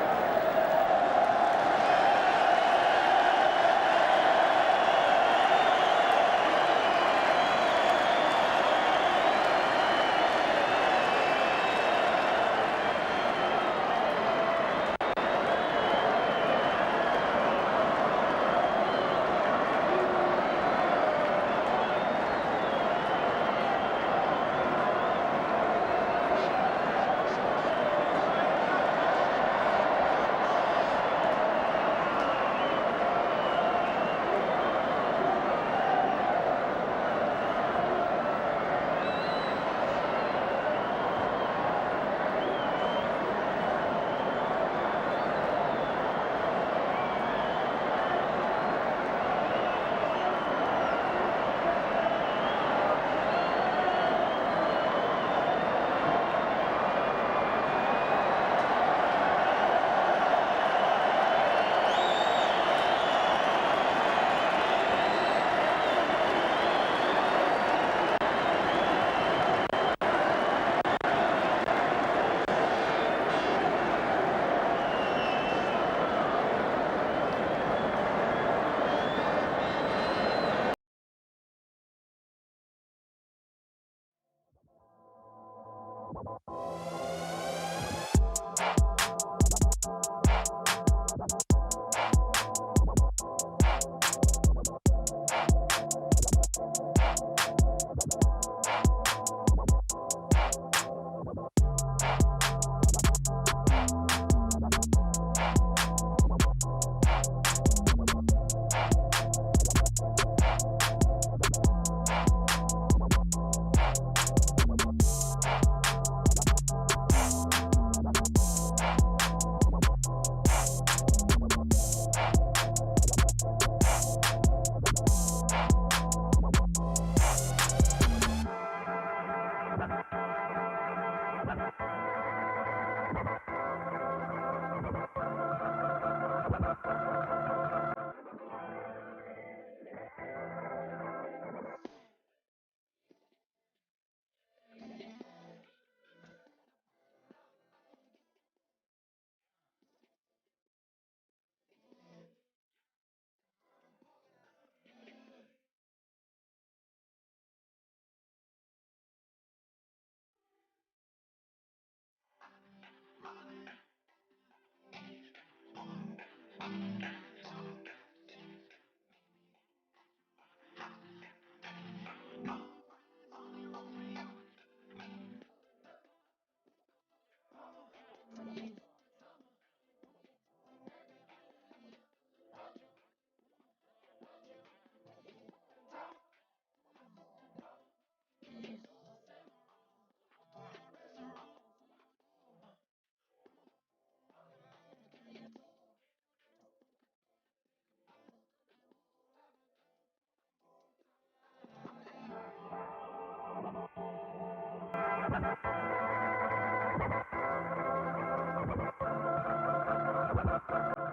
England.